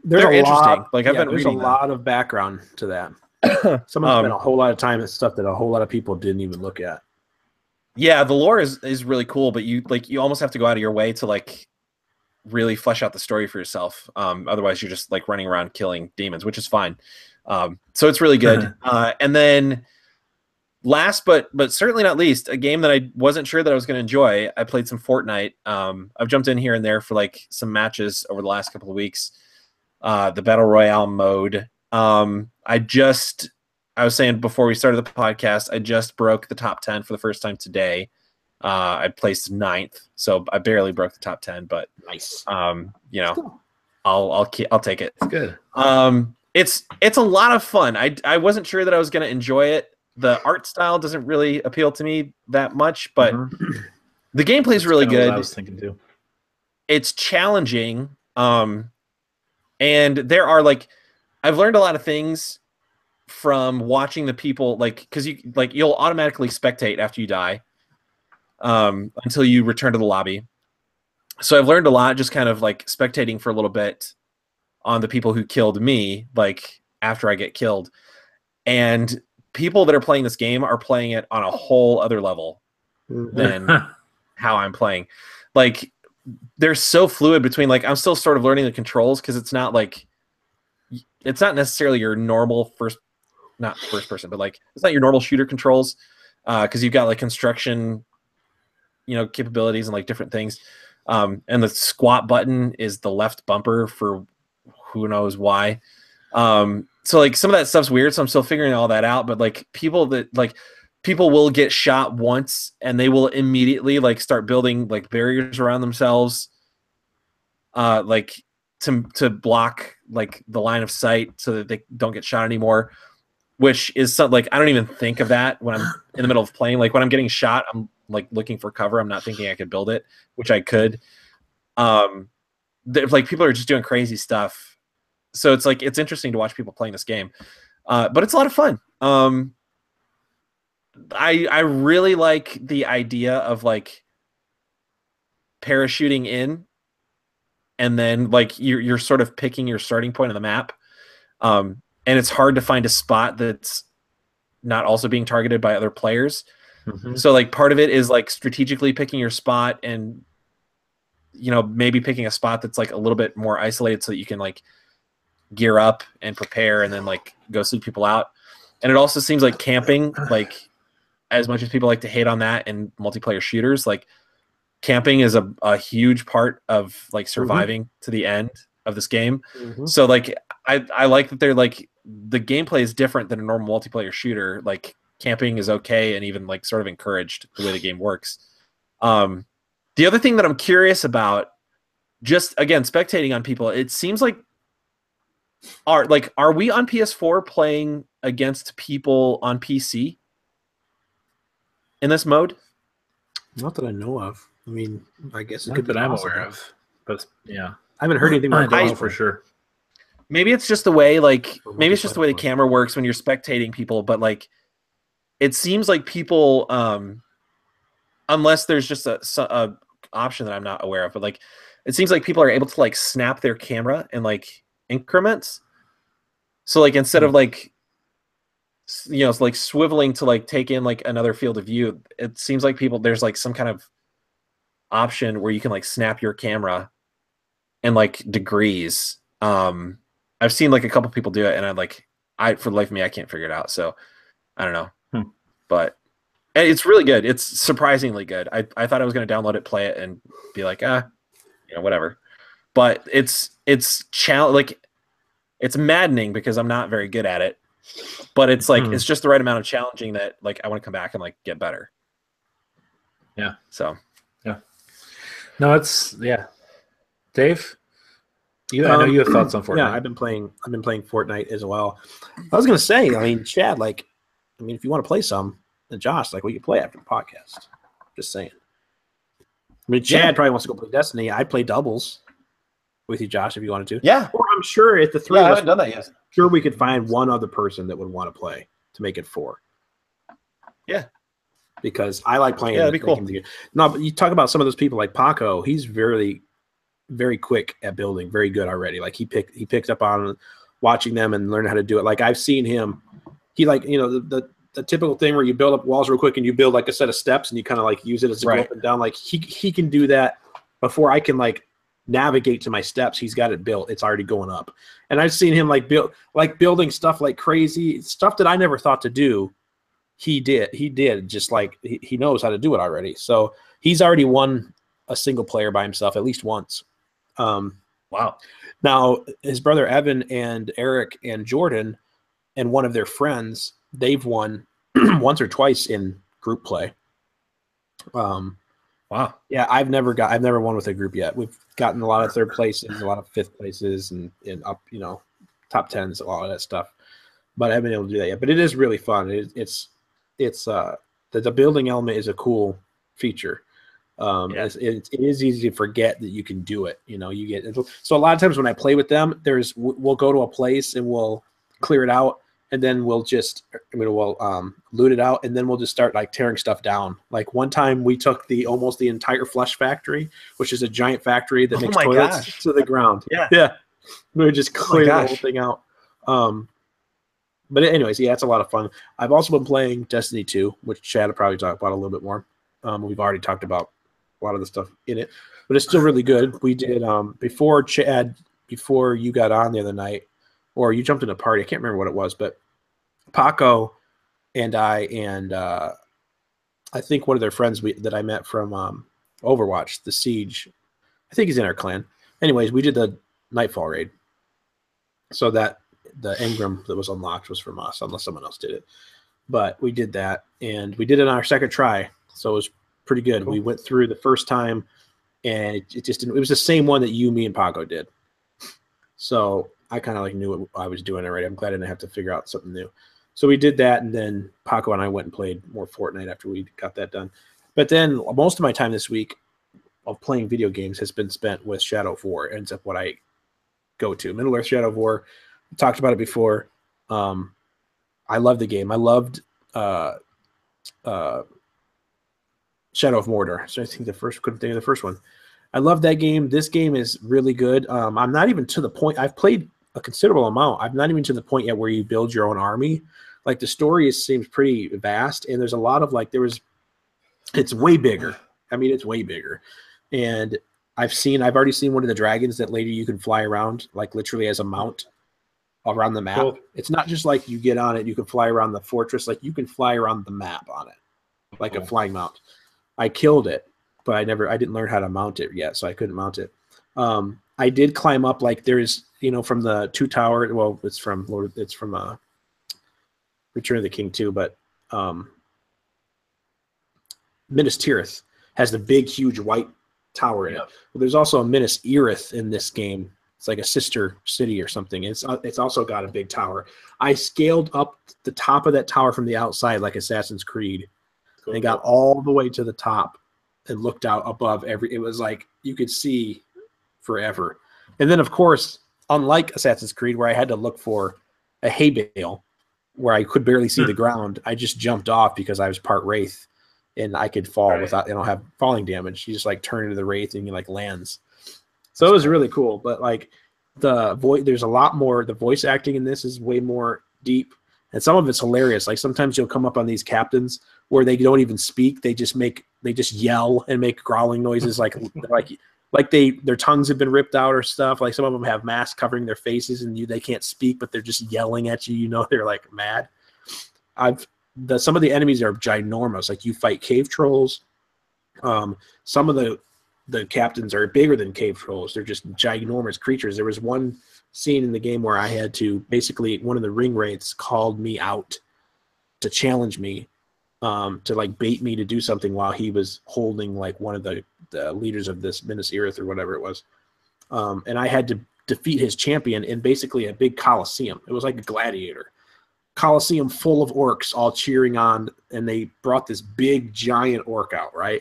they're interesting. I've been there's reading a lot of background to that. Someone spent a whole lot of time at stuff that a whole lot of people didn't even look at. Yeah, the lore is really cool, but you almost have to go out of your way to really flesh out the story for yourself. Otherwise, you're just running around killing demons, which is fine. So it's really good. And then last but certainly not least, a game that I wasn't sure that I was going to enjoy. I played some Fortnite. I've jumped in here and there for some matches over the last couple of weeks. The Battle Royale mode. I was saying before we started the podcast, I just broke the top 10 for the first time today. I placed 9th, so I barely broke the top 10, but nice. I'll take it. It's good. It's a lot of fun. I wasn't sure that I was going to enjoy it. The art style doesn't really appeal to me that much, but the gameplay is really good. What I was thinking too. It's challenging, and there are I've learned a lot of things from watching the people because you'll automatically spectate after you die until you return to the lobby. So I've learned a lot just kind of spectating for a little bit on the people who killed me after I get killed, and people that are playing this game are playing it on a whole other level than how I'm playing. They're so fluid between I'm still sort of learning the controls because it's not it's not necessarily your normal not first person, but it's not your normal shooter controls because you've got construction, capabilities and different things. And the squat button is the left bumper for who knows why. So some of that stuff's weird, so I'm still figuring all that out. But people will get shot once and they will immediately start building barriers around themselves, to block the line of sight so that they don't get shot anymore. Which is something I don't even think of that when I'm in the middle of playing. When I'm getting shot, I'm looking for cover. I'm not thinking I could build it, which I could. like people are just doing crazy stuff. So it's like it's interesting to watch people playing this game, but it's a lot of fun. I really like the idea of like parachuting in, and then like you're sort of picking your starting point on the map, and it's hard to find a spot that's not also being targeted by other players. Mm-hmm. So like part of it is like strategically picking your spot, and maybe picking a spot that's like a little bit more isolated so that you can like gear up and prepare and then like go seek people out. And it also seems like camping, like as much as people like to hate on that in multiplayer shooters, like camping is a huge part of like surviving to the end of this game. So like I like that they're like the gameplay is different than a normal multiplayer shooter. Like camping is okay and even like sort of encouraged the way the game works. The other thing that I'm curious about, just again spectating on people, it seems like are we on PS4 playing against people on PC in this mode? Not that I know of. I mean, I guess it Not could be that I'm possible. aware of, but yeah, I haven't heard anything about I for sure. Maybe it's just the way maybe it's just the way the camera works when you're spectating people, but like it seems like people unless there's just a option that I'm not aware of, but like it seems like people are able to like snap their camera in like increments. So like instead of like like swiveling to like take in like another field of view, it seems like there's like some kind of option where you can like snap your camera in like degrees. I've seen like a couple people do it, and for the life of me I can't figure it out. So I don't know, but it's really good. It's surprisingly good. I thought I was going to download it, play it, and be like, whatever. But it's it's maddening because I'm not very good at it. But it's like it's just the right amount of challenging that like I want to come back and like get better. Yeah. So. Yeah. No, Dave. I know you have thoughts on Fortnite. Yeah, I've been playing Fortnite as well. I was gonna say, I mean, Chad, if you want to play some, and Josh, we could play after the podcast. Just saying. I mean, Chad probably wants to go play Destiny. I'd play doubles with you, Josh, if you wanted to. Yeah. Or I'm sure if the three of us, I haven't done that yet. Sure, we could find one other person that would want to play to make it 4. Yeah. Because I like playing. Yeah, that'd be cool. No, but you talk about some of those people like Paco. He's very, very quick at building. Very good already. Like he picked up on watching them and learning how to do it. Like I've seen him. He the typical thing where you build up walls real quick and you build like a set of steps and you kind of like use it as a go up and down. Like he can do that before I can like navigate to my steps. He's got it built. It's already going up. And I've seen him building stuff like crazy stuff that I never thought to do. He did just like he knows how to do it already. So he's already won a single player by himself at least once. Wow. Now his brother Evan and Eric and Jordan and one of their friends, they've won once or twice in group play. Wow. Yeah, I've never won with a group yet. We've gotten a lot of third places, a lot of fifth places, and up, top tens, a lot of that stuff. But I haven't been able to do that yet. But it is really fun. It's the building element is a cool feature. It is easy to forget that you can do it. So a lot of times when I play with them, we'll go to a place and we'll clear it out. And then we'll loot it out, and then we'll just start like tearing stuff down. Like one time we took almost the entire Flush factory, which is a giant factory that makes toilets to the ground. Yeah. We would just clear the whole thing out. But anyways, it's a lot of fun. I've also been playing Destiny 2, which Chad will probably talk about a little bit more. We've already talked about a lot of the stuff in it, but it's still really good. We did before you got on the other night. Or you jumped in a party. I can't remember what it was, but Paco and I and I think one of their friends that I met from Overwatch, the Siege. I think he's in our clan. Anyways, we did the Nightfall raid. So that the engram that was unlocked was from us, unless someone else did it. But we did that, and we did it on our second try. So it was pretty good. Cool. We went through the first time, and it just didn't. It was the same one that me and Paco did. So I kind of knew what I was doing already. I'm glad I didn't have to figure out something new. So we did that, and then Paco and I went and played more Fortnite after we got that done. But then most of my time this week, of playing video games has been spent with Shadow of War. Ends up what I go to. Middle Earth Shadow of War. We talked about it before. I love the game. I loved Shadow of Mordor. So I think couldn't think of the first one. I love that game. This game is really good. I'm not even to the point. I've played a considerable amount. I'm not even to the point yet where you build your own army. Like the story seems pretty vast, and there's a lot of it's way bigger. I mean, it's way bigger. And I've already seen one of the dragons that later you can fly around, like literally as a mount around the map. Cool. It's not just like you get on it, you can fly around the fortress. Like you can fly around the map on it, like a flying mount. I killed it, but I didn't learn how to mount it yet, so I couldn't mount it. I did climb up, like there's, from the two tower. Well, it's from Return of the King too, but Minas Tirith has the big, huge white tower in it. Well, there's also a Minas Tirith in this game. It's like a sister city or something. It's also got a big tower. I scaled up the top of that tower from the outside like Assassin's Creed, and got all the way to the top and looked out above it was like you could see forever. And then, of course, unlike Assassin's Creed, where I had to look for a hay bale where I could barely see the ground, I just jumped off because I was part wraith. And I could fall without, have falling damage. You just like turn into the wraith and you like lands. So it was really cool. But like there's a lot more. The voice acting in this is way more deep, and some of it's hilarious. Like sometimes you'll come up on these captains where they don't even speak. They just yell and make growling noises, like their tongues have been ripped out or stuff. Like some of them have masks covering their faces and they can't speak, but they're just yelling at you. They're like mad. Some of the enemies are ginormous. Like you fight cave trolls. Some of the captains are bigger than cave trolls. They're just ginormous creatures. There was one scene in the game where I had to basically, one of the ring wraiths called me out to challenge me, to like bait me to do something while he was holding like one of the leaders of this Minas Tirith or whatever it was. And I had to defeat his champion in basically a big coliseum. It was like a gladiator coliseum full of orcs all cheering on, and they brought this big giant orc out, right?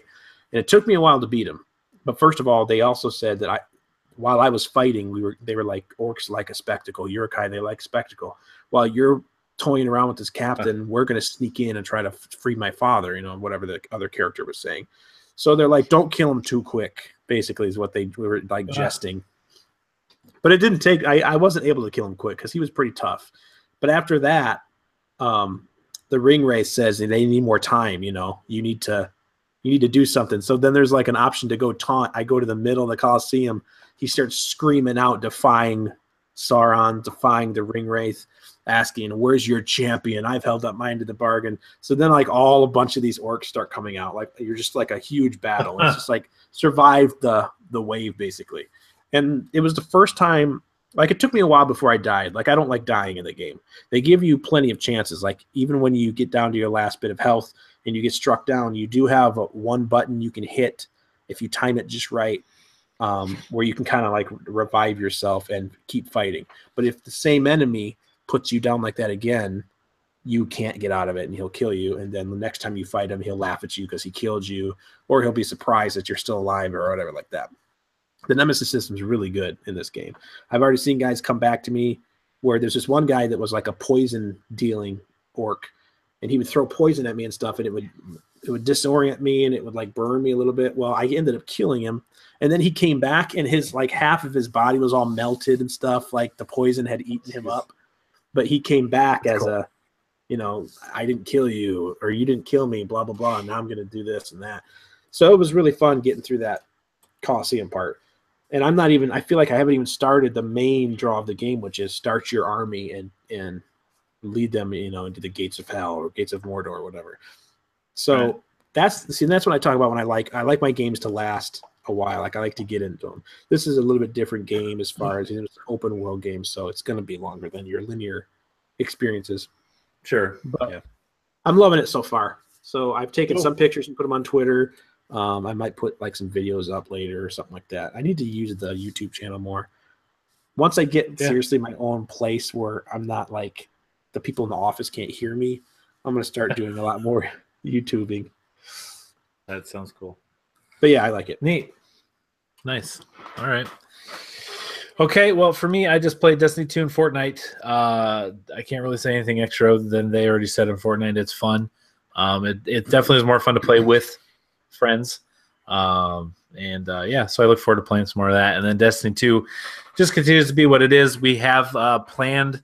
And it took me a while to beat him. But first of all, they also said that while I was fighting, they were like, orcs like a spectacle. Uruk-hai, they like spectacle. While you're toying around with this captain, we're going to sneak in and try to free my father, whatever the other character was saying. So they're like, don't kill him too quick, basically, is what they were like jesting. But it didn't take, I wasn't able to kill him quick because he was pretty tough. But after that, the ring wraith says they need more time. You need to do something. So then there's like an option to go taunt. I go to the middle of the Colosseum. He starts screaming out, defying Sauron, defying the ring wraith, asking, "Where's your champion? I've held up mine to the bargain." So then like a bunch of these orcs start coming out. Like you're just like a huge battle. It's just like survive the wave basically. And it was the first time. Like, it took me a while before I died. Like, I don't like dying in the game. They give you plenty of chances. Like, even when you get down to your last bit of health and you get struck down, you do have one button you can hit if you time it just right, where you can kind of, like, revive yourself and keep fighting. But if the same enemy puts you down like that again, you can't get out of it, and he'll kill you. And then the next time you fight him, he'll laugh at you because he killed you, or he'll be surprised that you're still alive or whatever like that. The Nemesis system is really good in this game. I've already seen guys come back to me where there's this one guy that was like a poison dealing orc, and he would throw poison at me and stuff, and it would disorient me and it would like burn me a little bit. Well, I ended up killing him, and then he came back and his like half of his body was all melted and stuff, like the poison had eaten him up. But he came back as I didn't kill you, or you didn't kill me, blah blah blah, and now I'm gonna do this and that. So it was really fun getting through that Colosseum part. And I feel like I haven't even started the main draw of the game, which is start your army and lead them, into the gates of hell or gates of Mordor or whatever. So that's what I talk about when I like my games to last a while. Like I like to get into them. This is a little bit different game as far as it's an open world game, so it's going to be longer than your linear experiences. Sure. But I'm loving it so far. So I've taken some pictures and put them on Twitter. I might put like some videos up later or something like that. I need to use the YouTube channel more. Once I get seriously my own place where I'm not like the people in the office can't hear me, I'm going to start doing a lot more YouTubing. That sounds cool. But yeah, I like it. Neat. Nice. All right. Okay, well, for me, I just played Destiny 2 and Fortnite. I can't really say anything extra other than they already said in Fortnite it's fun. It definitely is more fun to play with friends. So I look forward to playing some more of that. And then Destiny 2 just continues to be what it is. We have planned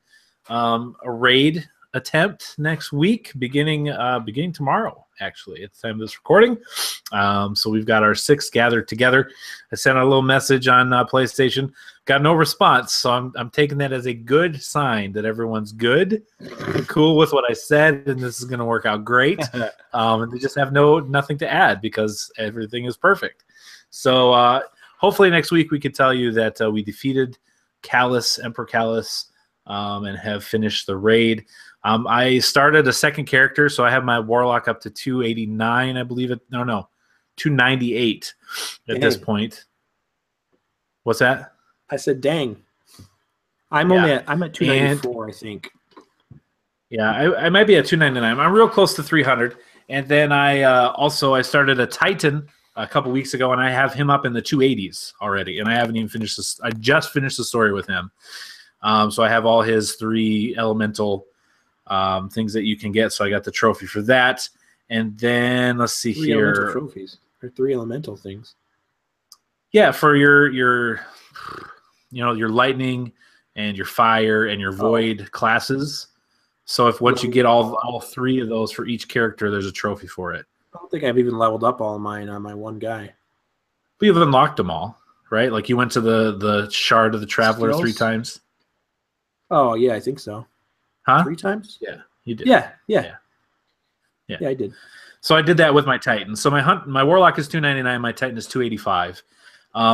a raid attempt next week, beginning tomorrow. Actually, at the time of this recording. So we've got our 6 gathered together. I sent out a little message on PlayStation. Got no response, so I'm taking that as a good sign that everyone's good and cool with what I said, and this is going to work out great. And they just have nothing to add because everything is perfect. So hopefully next week we can tell you that we defeated Emperor Callus, and have finished the raid. I started a second character, so I have my Warlock up to 289, I believe it. No, 298 at this point. What's that? I said, dang. I'm at 294, I think. Yeah, I might be at 299. I'm real close to 300. And then I started a Titan a couple weeks ago, and I have him up in the 280s already. And I haven't even finished this. I just finished the story with him. So I have all his 3 elemental things that you can get. So I got the trophy for that. And then let's see 3 here. Elemental trophies or 3 elemental things. Yeah, for your lightning and your fire and your void classes. So once you get all 3 of those for each character, there's a trophy for it. I don't think I've even leveled up all of mine on my one guy. But you've unlocked them all, right? Like you went to the Shard of the Traveler Skills? 3 times. Oh yeah, I think so. Huh? 3 times? Yeah, you did. Yeah, I did. So I did that with my Titan. So my Warlock is 299, my Titan is 285.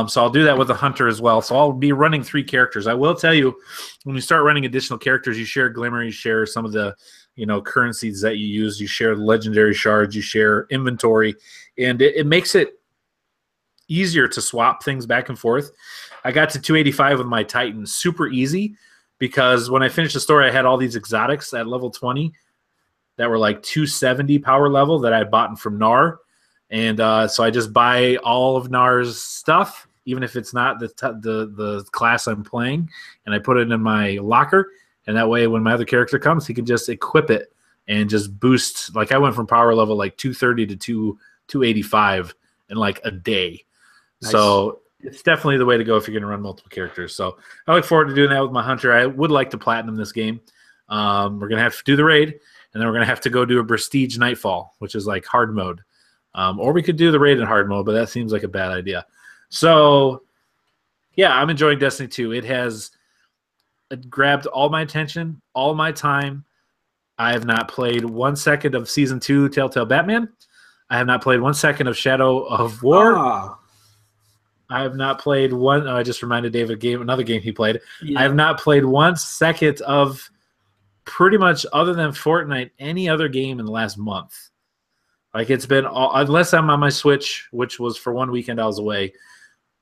So I'll do that with the Hunter as well. So I'll be running 3 characters. I will tell you, when you start running additional characters, you share Glimmer, you share some of the currencies that you use, you share legendary shards, you share inventory, and it makes it easier to swap things back and forth. I got to 285 with my Titan, super easy, because when I finished the story, I had all these exotics at level 20 that were like 270 power level that I had bought from Nar. And so I just buy all of Nar's stuff, even if it's not the class I'm playing, and I put it in my locker. And that way, when my other character comes, he can just equip it and just boost. Like I went from power level like 230 to 285 in like a day. Nice. So it's definitely the way to go if you're going to run multiple characters. So I look forward to doing that with my Hunter. I would like to platinum this game. We're going to have to do the raid, and then we're going to have to go do a Prestige Nightfall, which is like hard mode. Or we could do the raid in hard mode, but that seems like a bad idea. So, yeah, I'm enjoying Destiny 2. It has grabbed all my attention, all my time. I have not played 1 second of Season 2 Telltale Batman. I have not played 1 second of Shadow of War. I have not played one. I just reminded Dave of another game he played. Yeah. I have not played 1 second of pretty much, other than Fortnite, any other game in the last month. Like it's been all, unless I'm on my Switch, which was for 1 weekend I was away.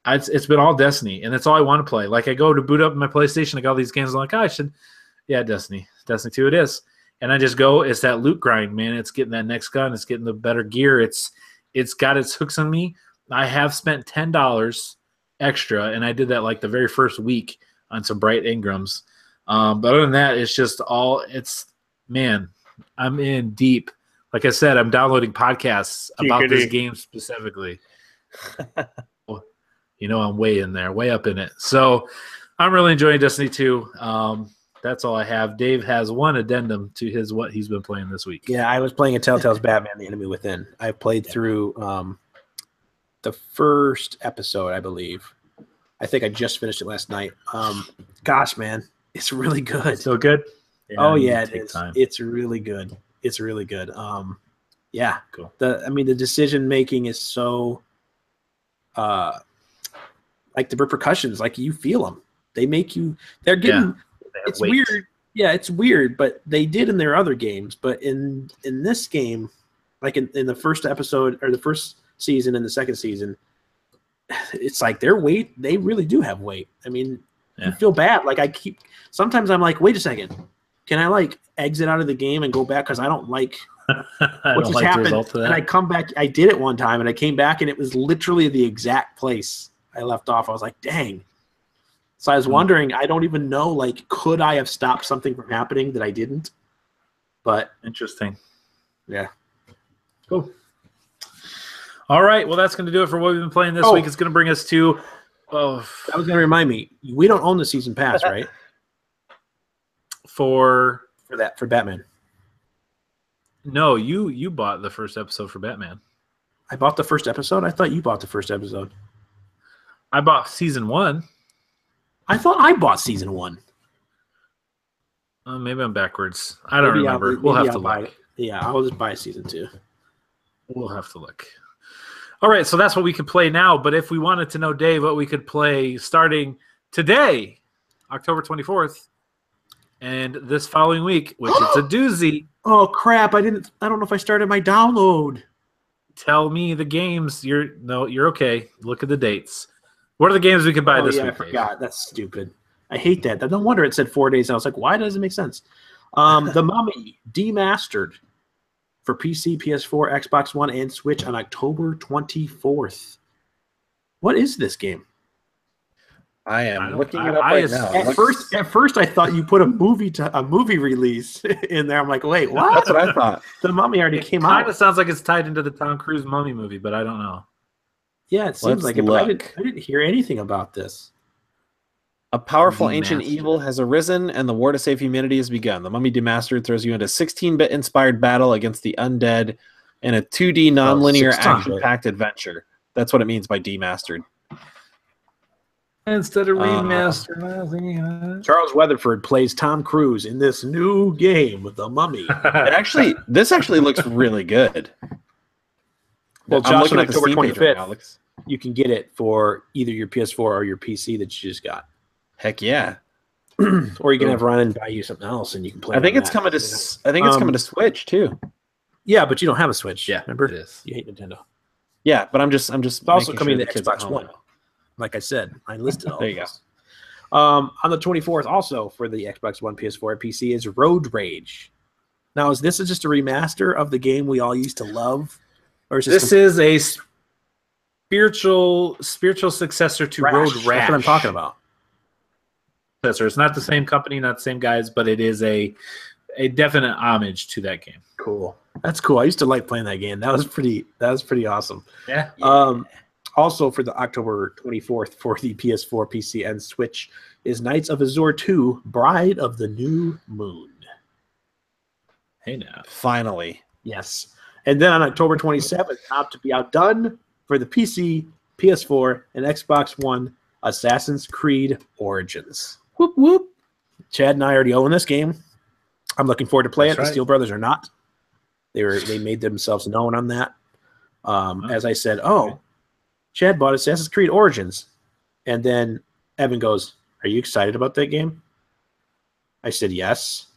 It's been all Destiny, and that's all I want to play. Like I go to boot up my PlayStation, I got all these games. I'm like, Destiny 2 it is. And I just go. It's that loot grind, man. It's getting that next gun. It's getting the better gear. It's got its hooks on me. I have spent $10 extra, and I did that like the very first week on some Bright Ingrams. But other than that, it's just all. I'm in deep. Like I said, I'm downloading podcasts about this game specifically. I'm way in there, way up in it. So I'm really enjoying Destiny 2. That's all I have. Dave has one addendum to what he's been playing this week. Yeah, I was playing a Telltale's Batman: The Enemy Within. I played through the first episode, I believe. I think I just finished it last night. Gosh, man, it's really good. It's so good? Yeah, it is. Time. It's really good. It's really good. Yeah, cool. The decision making is so, like the repercussions, like you feel them. They make you. They're getting. Yeah, it's weight. Weird. Yeah, it's weird, but they did in their other games. But in this game, like in the first episode or the first season and the second season, it's like their weight. They really do have weight. I mean, you feel bad. Like sometimes I'm like, wait a second. Can I like exit out of the game and go back because I don't like what just happened? And I come back. I did it one time, and I came back, and it was literally the exact place I left off. I was like, dang. So I was wondering, I don't even know, like, could I have stopped something from happening that I didn't? But interesting. Yeah. Cool. All right. Well, that's going to do it for what we've been playing this week. It's going to bring us to. Oh, that was going to remind me. We don't own the season pass, right? For Batman. No, you bought the first episode for Batman. I bought the first episode? I thought you bought the first episode. I bought season 1. I thought I bought season 1. Maybe I'm backwards. I don't remember. We'll have to look. Yeah, I'll just buy season 2. We'll have to look. All right, so that's what we can play now. But if we wanted to know, Dave, what we could play starting today, October 24th, and this following week, which it's a doozy. Oh crap! I don't know if I started my download. Tell me the games. You're okay. Look at the dates. What are the games we can buy this week? I forgot. That's stupid. I hate that. No wonder it said 4 days. I was like, why does it make sense? The Mummy Demastered for PC, PS4, Xbox One, and Switch on October 24th. What is this game? I am looking it up right now. At first, I thought you put a movie release in there. I'm like, wait, what? That's what I thought. The Mummy already came out. It kind of sounds like it's tied into the Tom Cruise Mummy movie, but I don't know. Yeah, it seems like it. But I didn't hear anything about this. A powerful ancient evil has arisen, and the war to save humanity has begun. The Mummy Demastered throws you into 16-bit inspired battle against the undead in a 2D non-linear action-packed adventure. That's what it means by demastered. Instead of remastered. Charles Weatherford plays Tom Cruise in this new game, The Mummy. This actually looks really good. Well, Josh, on October 25th, you can get it for either your PS4 or your PC that you just got. Heck yeah! Or you can have Ryan buy you something else, and you can play. I think it's coming to. I think it's coming to Switch too. Yeah, but you don't have a Switch. Yeah, remember? It is. You hate Nintendo. Yeah, but I'm just. It's also coming to Xbox One. Like I said, I listed all. There you go. On the 24th, also for the Xbox One, PS4, and PC, is Road Rage. Now, is this just a remaster of the game we all used to love, or is this is a spiritual successor to Road Rash? That's what I'm talking about. It's not the same company, not the same guys, but it is a definite homage to that game. Cool. That's cool. I used to like playing that game. That was pretty awesome. Yeah. Also for the October 24th for the PS4, PC, and Switch is Knights of Azure 2: Bride of the New Moon. Hey now. Finally. Yes. And then on October 27th, not to be outdone for the PC, PS4, and Xbox One, Assassin's Creed Origins. Whoop, whoop. Chad and I already own this game. I'm looking forward to play it. Right. The Steel Brothers are not. They made themselves known on that. As I said, Chad bought Assassin's Creed Origins. And then Evan goes, are you excited about that game? I said, yes.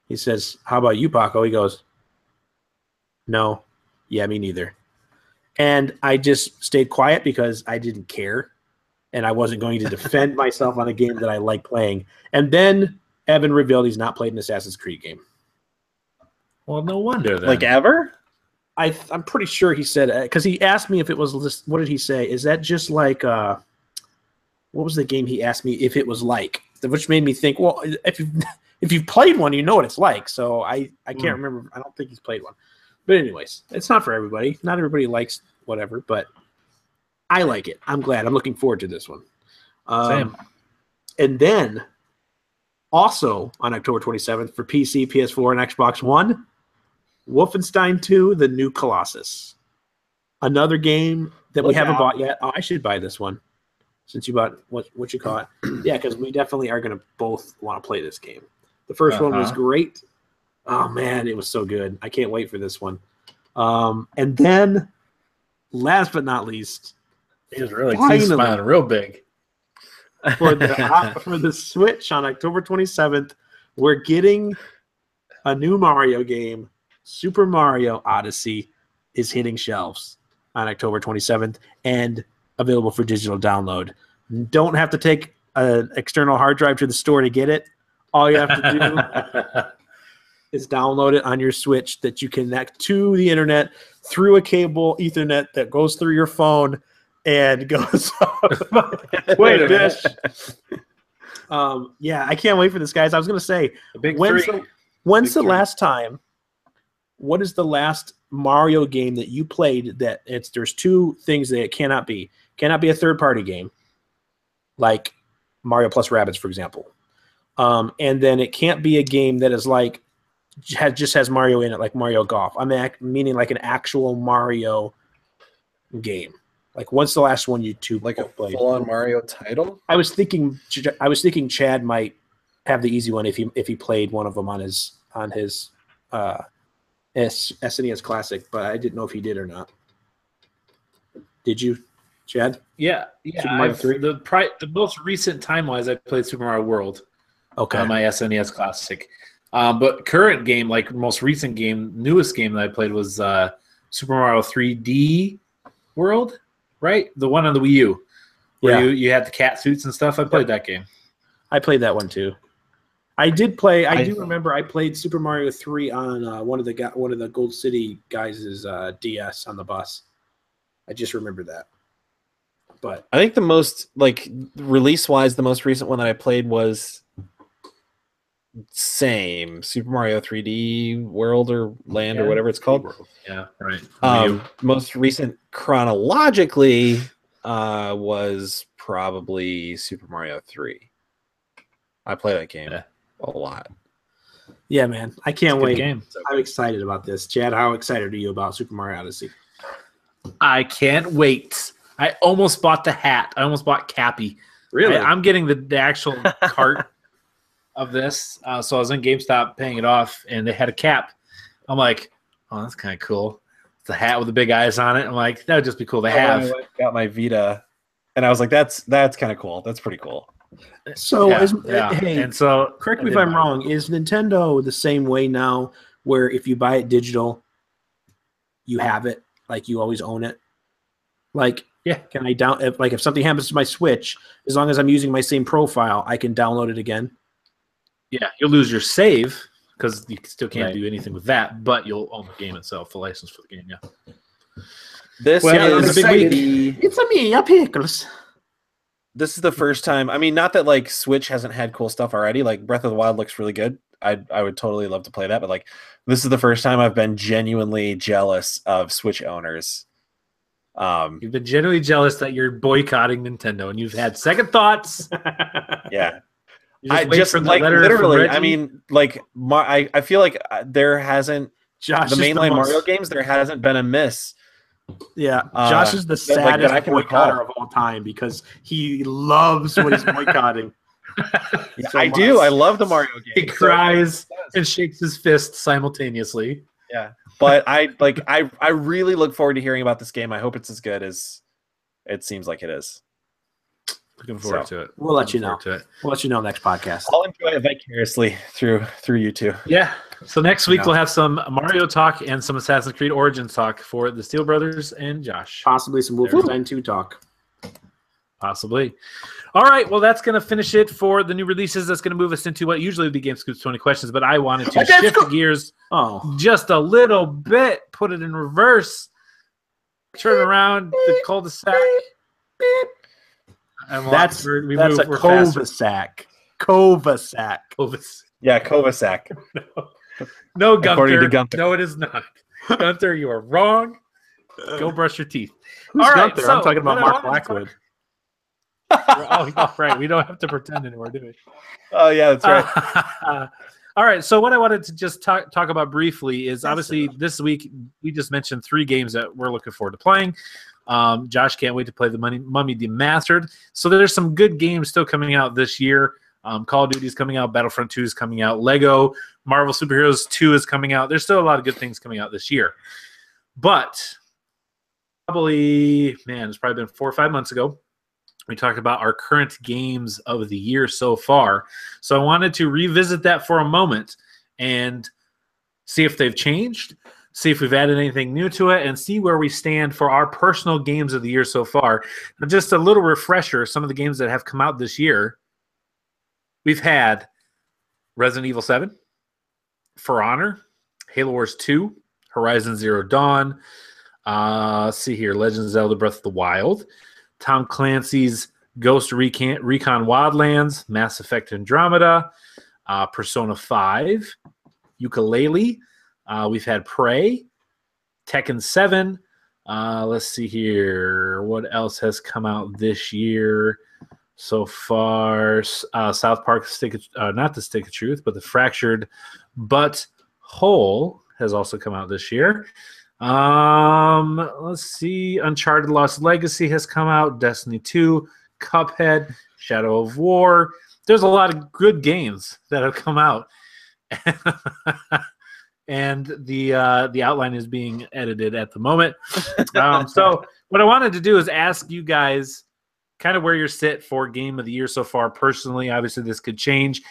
He says, how about you, Paco? He goes, no. Yeah, me neither. And I just stayed quiet because I didn't care. And I wasn't going to defend myself on a game that I like playing. And then Evan revealed he's not played an Assassin's Creed game. Well, no wonder then. Like ever? I'm pretty sure he said, because he asked me if it was, what did he say? Is that just like, what was the game he asked me if it was like? Which made me think, well, if you've played one, you know what it's like. So I can't remember. I don't think he's played one. But anyways, it's not for everybody. Not everybody likes whatever, but I like it. I'm glad. I'm looking forward to this one. Same. And then also on October 27th for PC, PS4, and Xbox One, Wolfenstein 2: The New Colossus. Another game that we haven't bought yet. Oh, I should buy this one since you bought what you call it. Yeah, because we definitely are going to both want to play this game. The first one was great. Oh, man, it was so good. I can't wait for this one. And then, last but not least, he was really smiling real big. For the Switch on October 27th, we're getting a new Mario game. Super Mario Odyssey is hitting shelves on October 27th and available for digital download. Don't have to take an external hard drive to the store to get it. All you have to do is download it on your Switch that you connect to the internet through a cable Ethernet that goes through your phone and goes Wait a minute. Yeah, I can't wait for this, guys. I was going to say, The big when's three. the Big three. last time? What is the last Mario game that you played that there's two things that it cannot be? Cannot be a third-party game, like Mario plus Rabbids, for example. And then it can't be a game that is like just has Mario in it, like Mario Golf. Meaning like an actual Mario game. Like, when's the last one you two Like a played? full-on Mario title? I was thinking Chad might have the easy one if he played one of them on his SNES Classic, but I didn't know if he did or not. Did you, Chad? Yeah. Super Mario 3? The most recent time-wise, I played Super Mario World Okay. on my SNES Classic. But current game, like most recent game, newest game that I played was Super Mario 3D World, right? The one on the Wii U, where you had the cat suits and stuff. I played that game. I played that one too. I did play. I do remember I played Super Mario 3 on one of the Gold City guys' DS on the bus. I just remember that. But I think the most, like, release-wise, the most recent one that I played was Super Mario 3D World or Land or whatever it's called. Yeah, right. Most recent chronologically was probably Super Mario 3. I play that game a lot. yeah, man, I can't wait. Game. I'm excited about this. Chad, how excited are you about Super Mario Odyssey? I can't wait. I almost bought the hat. I almost bought Cappy. Really? I'm getting the actual cart of this. So I was in GameStop paying it off, and they had a cap. I'm like, oh, that's kind of cool. It's a hat with the big eyes on it. I'm like, that would just be cool to have. I got my Vita, and I was like, that's kind of cool. That's pretty cool. So, Hey, and so correct me if I'm wrong. Is Nintendo the same way now, where if you buy it digital, you have it, like you always own it? Like, yeah, can I if something happens to my Switch, as long as I'm using my same profile, I can download it again? Yeah, you'll lose your save because you still can't do anything with that, but you'll own the game itself, the license for the game. Yeah. This is a big week. It's a pickles. This is the first time. I mean, not that like Switch hasn't had cool stuff already. Like Breath of the Wild looks really good. I would totally love to play that, but like this is the first time I've been genuinely jealous of Switch owners. You've been genuinely jealous that you're boycotting Nintendo, and you've had second thoughts. Yeah. I just like literally. I mean, like I feel like there hasn't Josh the mainline Mario games. There hasn't been a miss. Yeah, Josh is the saddest boycotter of all time because he loves what he's boycotting. I do. I love the Mario games. He cries and shakes his fist simultaneously. Yeah, but I really look forward to hearing about this game. I hope it's as good as it seems like it is. Looking forward to it. We'll let you know. We'll let you know next podcast. I'll enjoy it vicariously through you two. Yeah. So next week we'll have some Mario talk and some Assassin's Creed Origins talk for the Steel Brothers and Josh. Possibly some Wolfenstein 2 talk. Possibly. All right. Well, that's going to finish it for the new releases. That's going to move us into what usually would be Game Scoops 20 questions, but I wanted to shift the gears just a little bit, put it in reverse, turn around the cul-de-sac. That's a cul-de-sac. Cul-de-sac. Yeah, Kovacic. No, Gunther. According to Gunther. No, it is not. Gunther, you are wrong. Go brush your teeth. Who's All right, Gunther? I'm talking about Mark Blackwood. Oh, right. We don't have to pretend anymore, do we? Oh, yeah, that's right. All right. So what I wanted to just talk about briefly is obviously this week we just mentioned 3 games that we're looking forward to playing. Josh can't wait to play the Mummy Demastered. So there's some good games still coming out this year. Call of Duty is coming out. Battlefront 2 is coming out. Lego Marvel Superheroes 2 is coming out. There's still a lot of good things coming out this year. But it's probably been 4 or 5 months ago. We talked about our current games of the year so far. So I wanted to revisit that for a moment and see if they've changed, see if we've added anything new to it, and see where we stand for our personal games of the year so far. Now, just a little refresher, some of the games that have come out this year. We've had Resident Evil 7, For Honor, Halo Wars 2, Horizon Zero Dawn, let's see here, Legend of Zelda Breath of the Wild, Tom Clancy's Ghost Recon Wildlands, Mass Effect Andromeda, Persona 5, Yooka-Laylee. We've had Prey, Tekken 7. Let's see here. What else has come out this year so far? South Park, not the Stick of Truth, but the Fractured But Whole has also come out this year. Let's see. Uncharted Lost Legacy has come out. Destiny 2, Cuphead, Shadow of War. There's a lot of good games that have come out. And the outline is being edited at the moment. So what I wanted to do is ask you guys kind of where you're sit for Game of the Year so far. Personally, obviously this could change,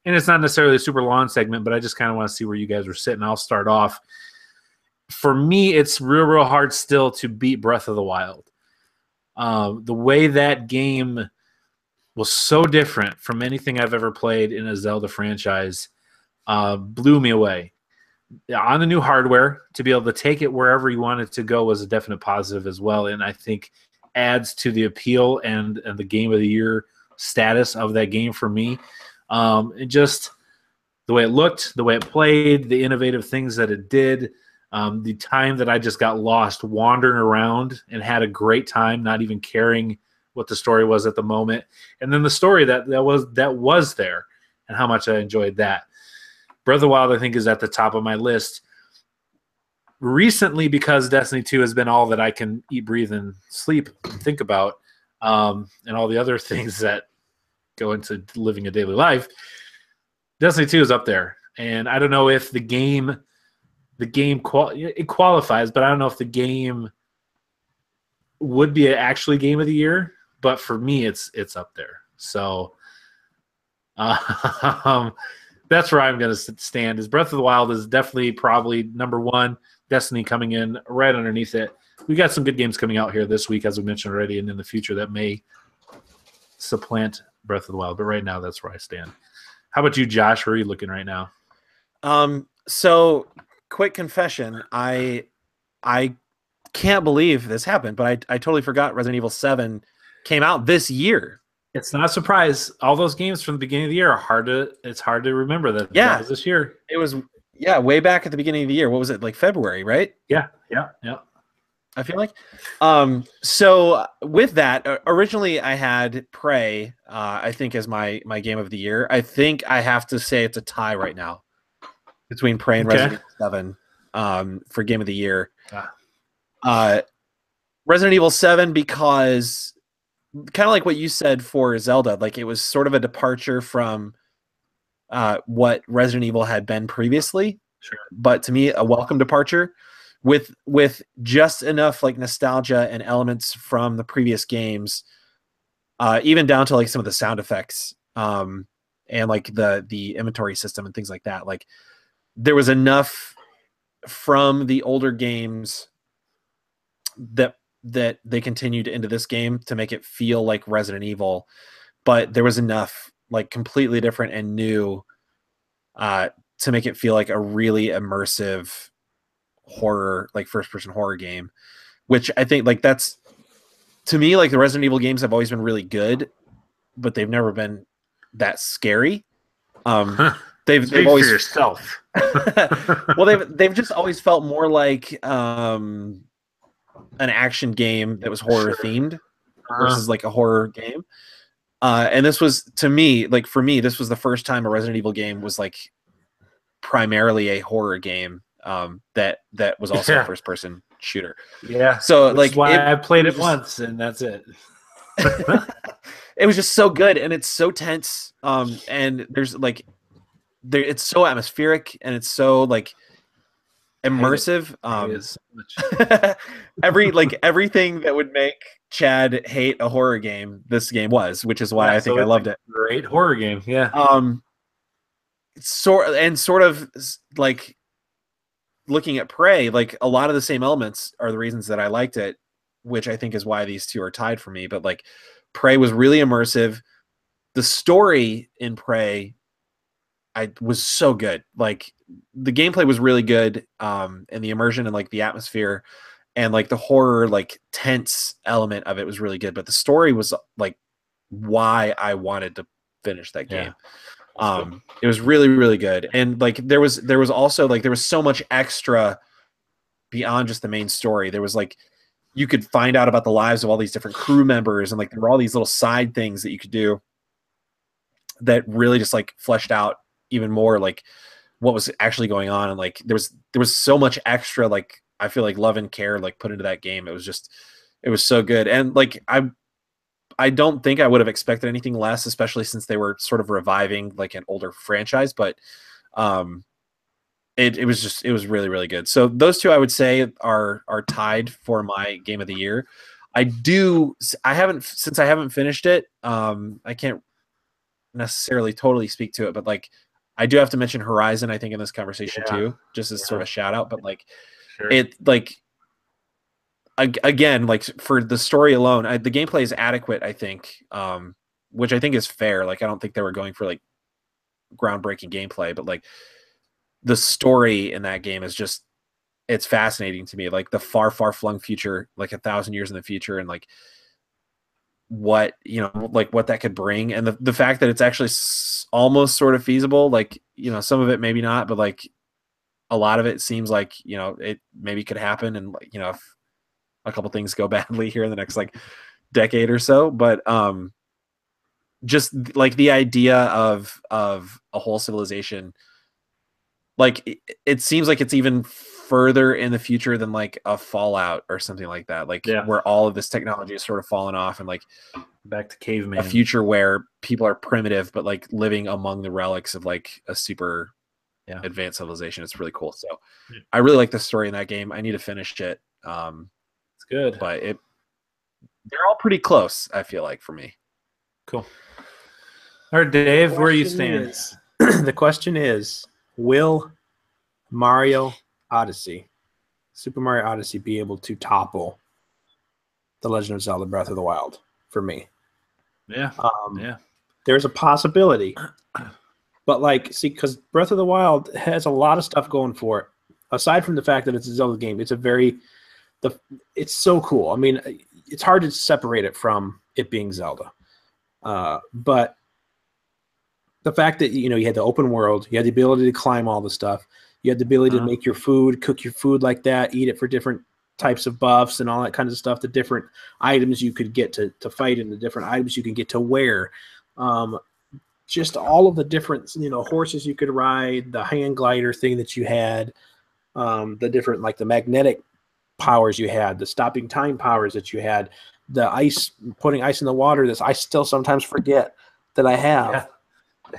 and it's not necessarily a super long segment, but I just kind of want to see where you guys were sitting. I'll start off. For me, it's real hard still to beat Breath of the Wild. The way that game was so different from anything I've ever played in a Zelda franchise blew me away. On the new hardware, to be able to take it wherever you want it to go was a definite positive as well, and I think adds to the appeal and the Game of the Year status of that game for me. And just the way it looked, the way it played, the innovative things that it did, the time that I just got lost wandering around and had a great time, not even caring what the story was at the moment, and then the story that was there and how much I enjoyed that. Breath of the Wild, I think, is at the top of my list recently because Destiny 2 has been all that I can eat, breathe, and sleep and think about, and all the other things that go into living a daily life. Destiny 2 is up there, and I don't know if the game it qualifies, but I don't know if the game would be actually Game of the Year. But for me, it's up there. So that's where I'm going to stand. Is Breath of the Wild is definitely probably number one. Destiny coming in right underneath it. We got some good games coming out here this week, as we mentioned already, and in the future that may supplant Breath of the Wild. But right now, that's where I stand. How about you, Josh? Where are you looking right now? So quick confession. I can't believe this happened, but I totally forgot Resident Evil 7 came out this year. It's not a surprise. All those games from the beginning of the year are it's hard to remember that that was this year. It was, way back at the beginning of the year. What was it, like February, right? Yeah. I feel like. So with that, originally I had Prey, I think, as my Game of the Year. I think I have to say it's a tie right now between Prey and Resident Evil 7 for Game of the Year. Resident Evil 7 because kind of like what you said for Zelda, like it was sort of a departure from what Resident Evil had been previously. Sure. But to me, a welcome departure with just enough like nostalgia and elements from the previous games, even down to like some of the sound effects and like the inventory system and things like that. Like there was enough from the older games that they continued into this game to make it feel like Resident Evil, but there was enough like completely different and new to make it feel like a really immersive horror, like first-person horror game, which I think like that's, to me, like the Resident Evil games have always been really good, but they've never been that scary. They've always for yourself. Well, they've just always felt more like an action game that was horror themed versus like a horror game. And this was, to me, like for me, this was the first time a Resident Evil game was like primarily a horror game that was also a first person shooter. Yeah. So like why I played it once and that's it. It was just so good and it's so tense. And there's like it's so atmospheric and it's so like immersive. Everything that would make Chad hate a horror game, this game was, which is why I think I loved it. Great horror game, yeah. Sort of like looking at Prey, like a lot of the same elements are the reasons that I liked it, which I think is why these two are tied for me. But like Prey was really immersive. The story in Prey was so good. Like the gameplay was really good, and the immersion and like the atmosphere and like the horror, like tense element of it was really good. But the story was like why I wanted to finish that game. It was really, really good. And like there was also like there was so much extra beyond just the main story. There was like you could find out about the lives of all these different crew members, and like there were all these little side things that you could do that really just like fleshed out even more like what was actually going on. And like there was so much extra, like I feel like love and care like put into that game. It was so good. And like I don't think I would have expected anything less, especially since they were sort of reviving like an older franchise, but it was really, really good. So those two I would say are tied for my game of the year. I haven't finished it. I can't necessarily totally speak to it, but like I do have to mention Horizon, I think, in this conversation too, just as sort of a shout out. But like it like again, like for the story alone, the gameplay is adequate, I think, which I think is fair. Like I don't think they were going for like groundbreaking gameplay, but like the story in that game is just, it's fascinating to me. Like the far, far flung future, like 1,000 years in the future, and like what, you know, like what that could bring. And the fact that it's actually almost sort of feasible, like, you know, some of it maybe not, but like a lot of it seems like, you know, it maybe could happen. And like, you know, if a couple things go badly here in the next like decade or so, but just like the idea of a whole civilization, like it seems like it's even further in the future than like a Fallout or something like that, like where all of this technology is sort of fallen off, and like back to caveman, a future where people are primitive but like living among the relics of like a super advanced civilization. It's really cool. So I really like the story in that game. I need to finish it. It's good, but they're all pretty close, I feel like, for me. Cool. All right, Dave, where you stand? The question is, will Mario Odyssey, Super Mario Odyssey, be able to topple The Legend of Zelda Breath of the Wild for me? Yeah. There's a possibility. But like, see, because Breath of the Wild has a lot of stuff going for it. Aside from the fact that it's a Zelda game, it's so cool. I mean, it's hard to separate it from it being Zelda. But the fact that, you know, you had the open world, you had the ability to climb all the stuff, you had the ability to make your food, cook your food like that, eat it for different types of buffs and all that kind of stuff, the different items you could get to fight, and the different items you can get to wear. Just all of the different, you know, horses you could ride, the hand glider thing that you had, the different, like the magnetic powers you had, the stopping time powers that you had, the ice, putting ice in the water, this I still sometimes forget that I have.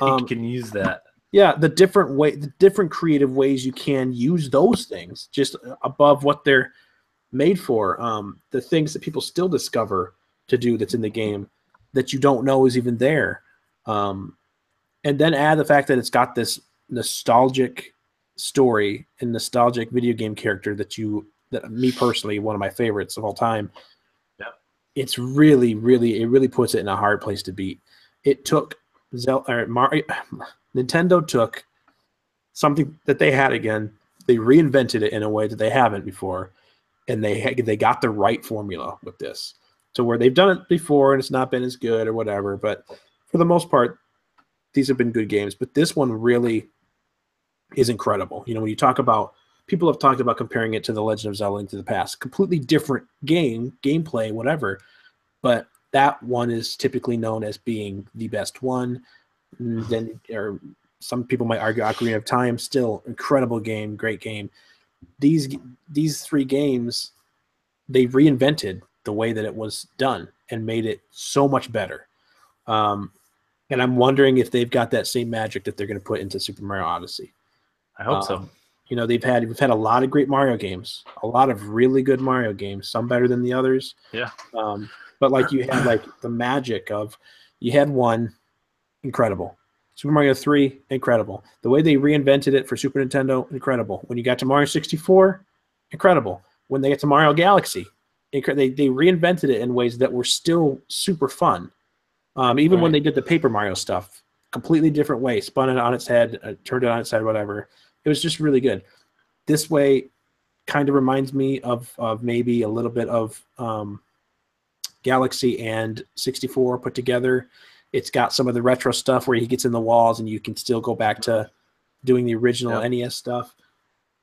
Yeah. You can use that. Yeah, the different creative ways you can use those things just above what they're made for. The things that people still discover to do that's in the game that you don't know is even there. And then add the fact that it's got this nostalgic story and nostalgic video game character that me personally, one of my favorites of all time. Yeah. It's really, really, it really puts it in a hard place to beat. It took Nintendo took something that they had again, they reinvented it in a way that they haven't before, and they got the right formula with this, to where they've done it before and it's not been as good or whatever, but for the most part, these have been good games. But this one really is incredible. You know, when you talk about, people have talked about comparing it to The Legend of Zelda Link to the Past, completely different gameplay, whatever, but that one is typically known as being the best one. Then, or some people might argue Ocarina of Time, still incredible game, great game. These three games, they reinvented the way that it was done and made it so much better. And I'm wondering if they've got that same magic that they're going to put into Super Mario Odyssey. I hope so. You know, we've had a lot of great Mario games, a lot of really good Mario games, some better than the others. Yeah. But like you had like the magic of, you had one, incredible. Super Mario 3, incredible. The way they reinvented it for Super Nintendo, incredible. When you got to Mario 64, incredible. When they get to Mario Galaxy, they reinvented it in ways that were still super fun. Even when they did the Paper Mario stuff, completely different way, spun it on its head, turned it on its head, whatever. It was just really good. This way, kind of reminds me of maybe a little bit of Galaxy and 64 put together. It's got some of the retro stuff where he gets in the walls and you can still go back to doing the original NES stuff.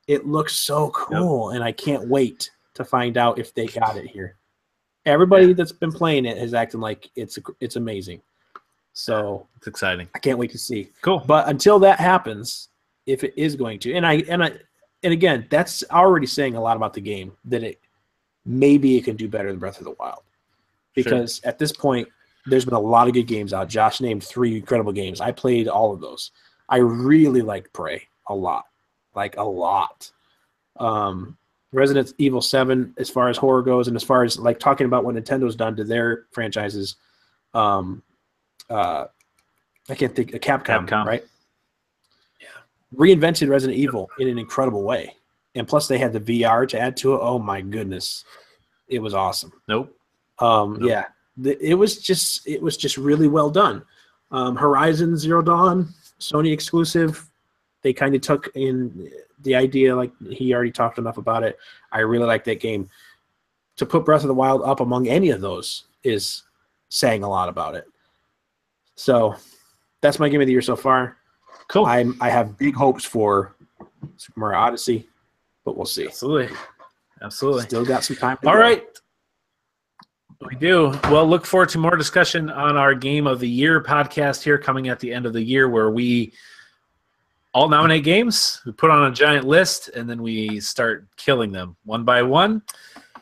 It looks so cool, and I can't wait to find out if they got it here. Everybody that's been playing it is acting like it's amazing. So it's exciting. I can't wait to see. Cool. But until that happens, if it is going to, and again, that's already saying a lot about the game, that maybe it can do better than Breath of the Wild. Because at this point, there's been a lot of good games out. Josh named 3 incredible games. I played all of those. I really liked Prey a lot. Like a lot. Resident Evil 7, as far as horror goes, and as far as like talking about what Nintendo's done to their franchises, I can't think, Capcom, right? Yeah. Reinvented Resident Evil in an incredible way. And plus they had the VR to add to it. Oh my goodness. It was awesome. Yeah. It was just really well done. Horizon Zero Dawn, Sony exclusive. They kind of took in the idea, like he already talked enough about it. I really like that game. To put Breath of the Wild up among any of those is saying a lot about it. So that's my game of the year so far. Cool. I have big hopes for Super Mario Odyssey, but we'll see. Absolutely. Still got some time. All right. We do. Well, look forward to more discussion on our Game of the Year podcast here coming at the end of the year, where we all nominate games. We put on a giant list, and then we start killing them one by one.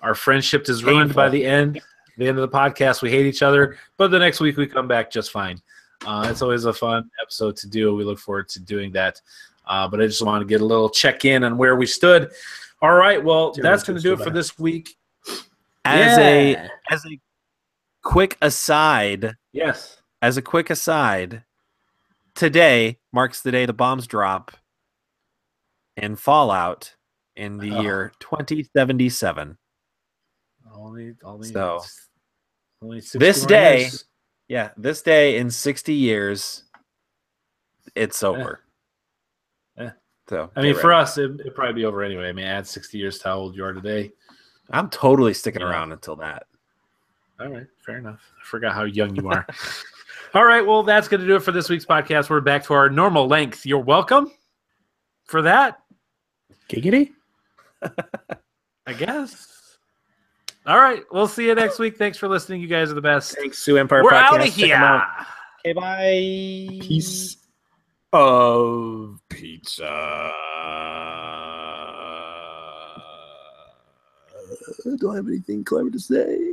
Our friendship is ruined by the end of the podcast. We hate each other, but the next week we come back just fine. It's always a fun episode to do. We look forward to doing that. But I just want to get a little check-in on where we stood. All right, well, that's going to do it for this week. As a quick aside, today marks the day the bombs drop in Fallout in the year 2077. Only this day, this day in 60 years, it's over. So I mean, for us, it'd probably be over anyway. I mean, add 60 years to how old you are today. I'm totally sticking around until that. All right, fair enough. I forgot how young you are. All right, well, that's going to do it for this week's podcast. We're back to our normal length. You're welcome for that. Giggity? I guess. All right, we'll see you next week. Thanks for listening. You guys are the best. Thanks, Sioux Empire We're Podcast. out of here. Okay, bye. Piece of pizza. Do I have anything clever to say?